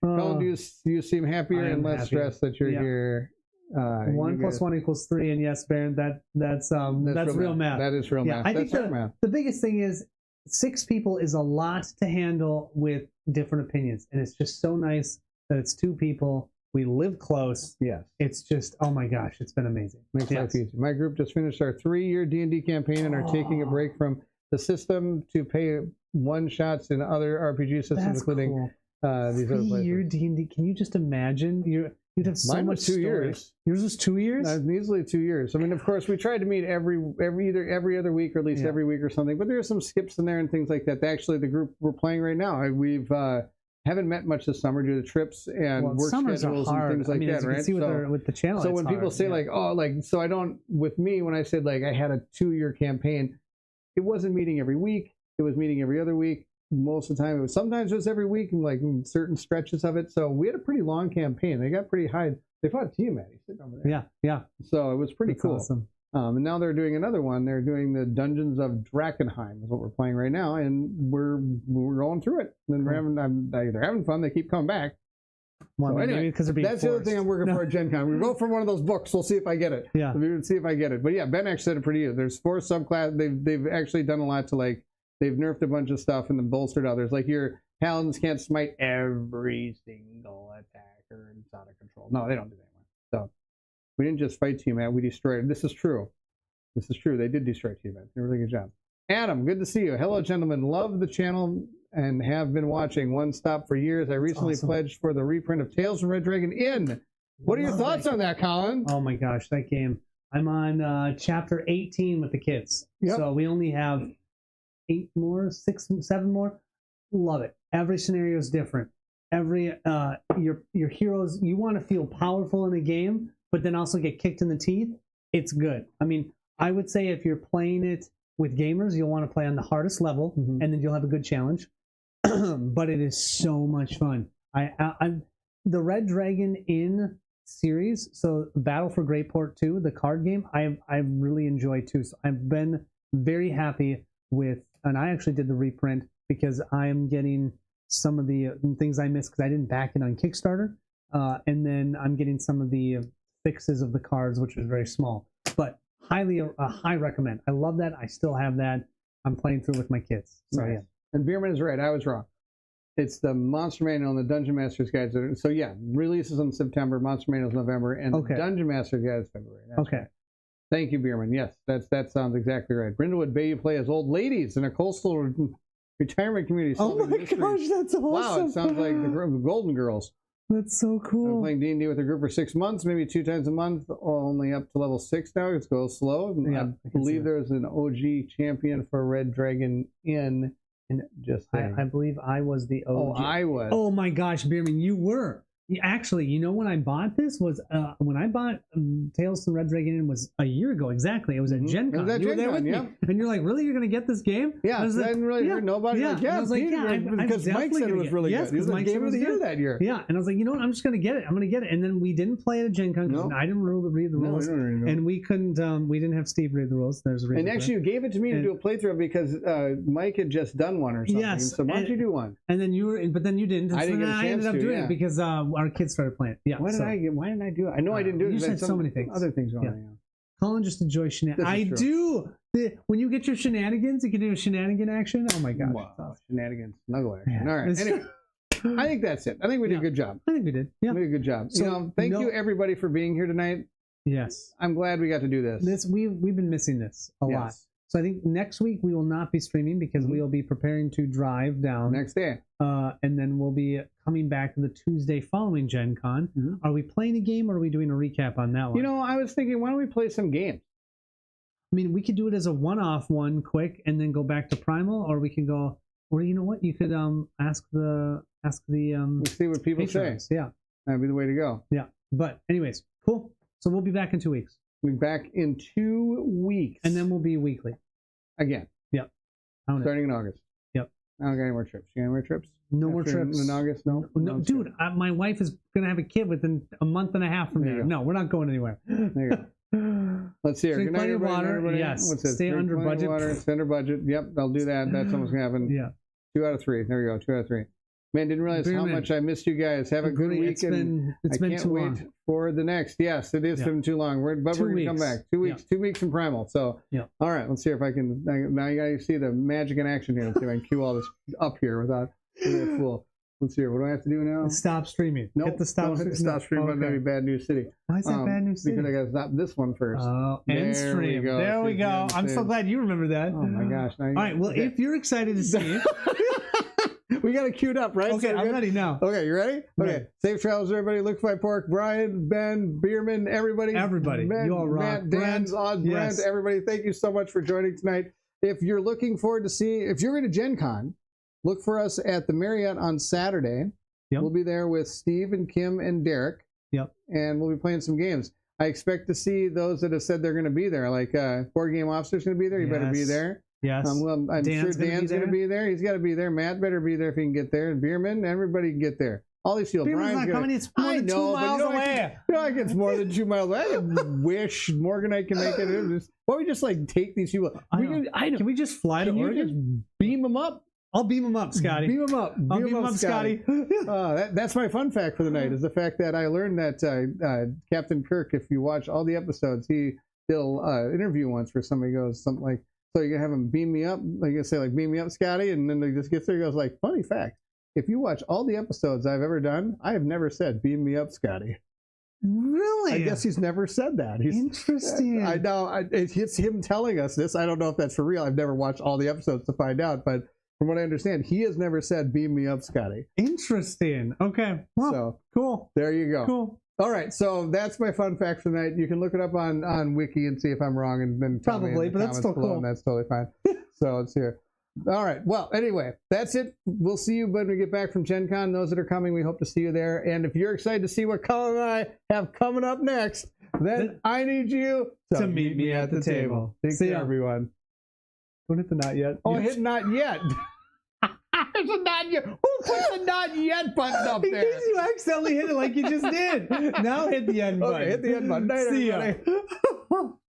Colin, do you seem happier and less stressed that you're here? 1 + 1 = 3, and yes, Baron, that's real math. That is real math. I think the biggest thing is 6 people is a lot to handle with different opinions, and it's just so nice that it's 2 people. We live close. Yes. It's just, oh my gosh, it's been amazing. Makes life easy. My group just finished our 3-year D&D campaign and are taking a break from the system to pay one-shots in other RPG systems, including these other places. 3-year D&D. Can you just imagine? You'd have so much 2 years. Yours was 2 years? Easily 2 years. I mean, of course, we tried to meet every other week or at least every week or something, but there are some skips in there and things like that. Actually, the group we're playing right now, we've haven't met much this summer due to trips and work schedules and things like that, right? See with the channel. So when people say with me, when I said like I had a 2-year campaign, it wasn't meeting every week. It was meeting every other week. Most of the time, sometimes it was every week and like certain stretches of it. So we had a pretty long campaign. They got pretty high. They fought Tiamat. He's sitting over there. Yeah. So it was pretty cool. Awesome. And now they're doing another one. They're doing the Dungeons of Drakkenheim, is what we're playing right now, and we're going through it. And they're having fun. They keep coming back. Well, so anyway, that's the other thing I'm working for at Gen Con. We wrote for one of those books. We'll see if I get it. Yeah. We'll see if I get it. But yeah, Ben actually said it pretty good. There's 4 subclasses. They've actually done a lot to they've nerfed a bunch of stuff and then bolstered others. Like your paladins can't smite every single attacker and it's out of control. No, they don't do that one. So we didn't just fight Tiamat, we destroyed it. This is true. They did destroy Tiamat. Did a really good job. Adam, good to see you. Hello, gentlemen. Love the channel and have been watching One Stop for years. I recently pledged for the reprint of Tales from Red Dragon Inn. What are your thoughts on that, Colin? Oh my gosh, that game. I'm on chapter 18 with the kids. Yep. So we only have 8 more, 6, 7 more. Love it. Every scenario is different. Every your heroes, you want to feel powerful in a game, but then also get kicked in the teeth. It's good. I mean, I would say if you're playing it with gamers, you'll want to play on the hardest level, and then you'll have a good challenge. But it is so much fun. I'm the Red Dragon Inn series, so Battle for Greyport 2, the card game, I really enjoy too. So I've been very happy with, and I actually did the reprint because I'm getting some of the things I missed because I didn't back it on Kickstarter, and then I'm getting some of the fixes of the cards, which was very small, but high recommend. I love that. I still have that. I'm playing through with my kids. So nice. yeah. And Bierman is right. I was wrong. It's the Monster Manual and the Dungeon Master's Guide. So yeah, releases in September, Monster Manual is November, and the Dungeon Master's Guide is February. That's right. Thank you, Bierman. Yes, that sounds exactly right. Brindlewood Bay, you play as old ladies in a coastal retirement community. Oh my gosh, that's awesome! Wow, it sounds like the Golden Girls. That's so cool. I'm playing D&D with a group for 6 months, maybe 2 times a month, only up to level 6 now. It goes slow. Yeah, I believe there's an OG champion for Red Dragon Inn. And just I believe I was the OG. Oh, I was. Oh my gosh, Bierman, you were. Actually, you know when I bought this was when I bought Tales from Red Dragon Inn was a year ago exactly. It was at Gen Con. You were there with me, and you're like, "Really, you're gonna get this game?" Yeah, I didn't really hear nobody. Yeah, like, I was like, because Mike said it was really good. He was the game of the year that year. Yeah, and I was like, you know what? I'm just gonna get it. I'm gonna get it. And then we didn't play it at Gen Con because I didn't read the rules, and we couldn't. We didn't have Steve read the rules. There's a reason. And actually, you gave it to me to do a playthrough because Mike had just done one or something. Yes. So why don't you do one? And then you were, but then you didn't. I didn't get a chance to. I ended up doing it because our kids started playing. Yeah. Why didn't I do it? I know I didn't do it. You said so many things. Other things going on. Colin just enjoys shenanigans. I do. When you get your shenanigans, you can do a shenanigan action. Oh my gosh. Wow. Shenanigans. Snuggle action. Yeah. All right. Anyway, I think that's it. I think we did a good job. I think we did. Yeah. We did a good job. So, thank you everybody for being here tonight. Yes. I'm glad we got to do this. We've been missing this a lot. So I think next week we will not be streaming because we will be preparing to drive down next day, and then we'll be coming back the Tuesday following Gen Con. Are we playing a game or are we doing a recap on that one? You know, I was thinking, why don't we play some games? I mean, we could do it as a one-off one, quick, and then go back to Primal, or we can go. Or you know what? You could ask the we'll see what people patrons. say. Yeah, that'd be the way to go. Yeah, but anyways, cool. So we'll be back in 2 weeks. We'll be back in 2 weeks, and then we'll be weekly. Again. Yep. Starting in August. Yep. I don't got any more trips. You got any more trips? No more trips. In August? No, dude, my wife is going to have a kid within a month and a half from now. No, we're not going anywhere. There you go. Let's see here. Drink plenty of water. Everybody. Yes. What's this? Stay under budget. Water, stay under budget. Yep, I'll do that. That's almost going to happen. Yeah. 2 out of 3. There we go. 2 out of 3. Man, didn't realize how much I missed you guys. Have a good week. It's been too wait for the next. Yes, it is been too long. But we're going to come back. 2 weeks. 2 weeks from Primal. So, all right, let's see if I can. Now you got to see the magic in action here. Let's see if I can cue all this up here without being a fool. Let's see here. What do I have to do now? Stop streaming. Nope, hit the stop. Hit the stop stream button. That'd be Bad News City. Why is that Bad News City? Because I got to stop this one first. Oh, end stream. There we go. I'm so glad you remember that. Oh my gosh. All right. Well, if you're excited to see it. We got it queued up, right? Okay, I'm ready now. Okay, you ready? Okay. Safe travels, everybody. Look for my pork. Brian, Ben, Bierman, everybody. Ben, you all rock. Matt, Dan, Brent, everybody. Thank you so much for joining tonight. If you're looking forward to see, if you're going to Gen Con, look for us at the Marriott on Saturday. Yep. We'll be there with Steve and Kim and Derek. Yep. And we'll be playing some games. I expect to see those that have said they're going to be there. Like Board Game Officer's going to be there. You better be there. Yes. Well, I'm sure Dan's going to be there. He's got to be there. Matt better be there if he can get there. And Bierman, everybody can get there. All these people. Bierman's not coming. It's more than 2 miles away. Like it's more than 2 miles away. I wish Morganite can make it. Why don't we just like take these people? Can we just fly to Oregon? Just beam them up? I'll beam them up, Scotty. Beam them up. I'll beam them up, Scotty. That's my fun fact for the night, is the fact that I learned that Captain Kirk, if you watch all the episodes, he did an interview once where somebody goes something like, so you can have him beam me up, like you say, like beam me up, Scotty, and then he just gets there, he goes like, funny fact, if you watch all the episodes I've ever done, I have never said beam me up, Scotty. Really? I guess he's never said that. Interesting. I know. It's him telling us this. I don't know if that's for real. I've never watched all the episodes to find out, but from what I understand, he has never said beam me up, Scotty. Interesting. Okay. Well, so cool. There you go. Cool. All right, so that's my fun fact for tonight. You can look it up on Wiki and see if I'm wrong, and then tell me in the but that's still cool. And that's totally fine. So it's here. All right. Well, anyway, that's it. We'll see you when we get back from Gen Con. Those that are coming, we hope to see you there. And if you're excited to see what Colin and I have coming up next, then I need you to meet me at the table. Take care, everyone. Don't hit the not yet. Oh, hit not yet. There's a not yet. Who put the not yet button up there? In case you accidentally hit it like you just did. Now hit the end button. Okay, hit the end button. Night, See everybody. ya.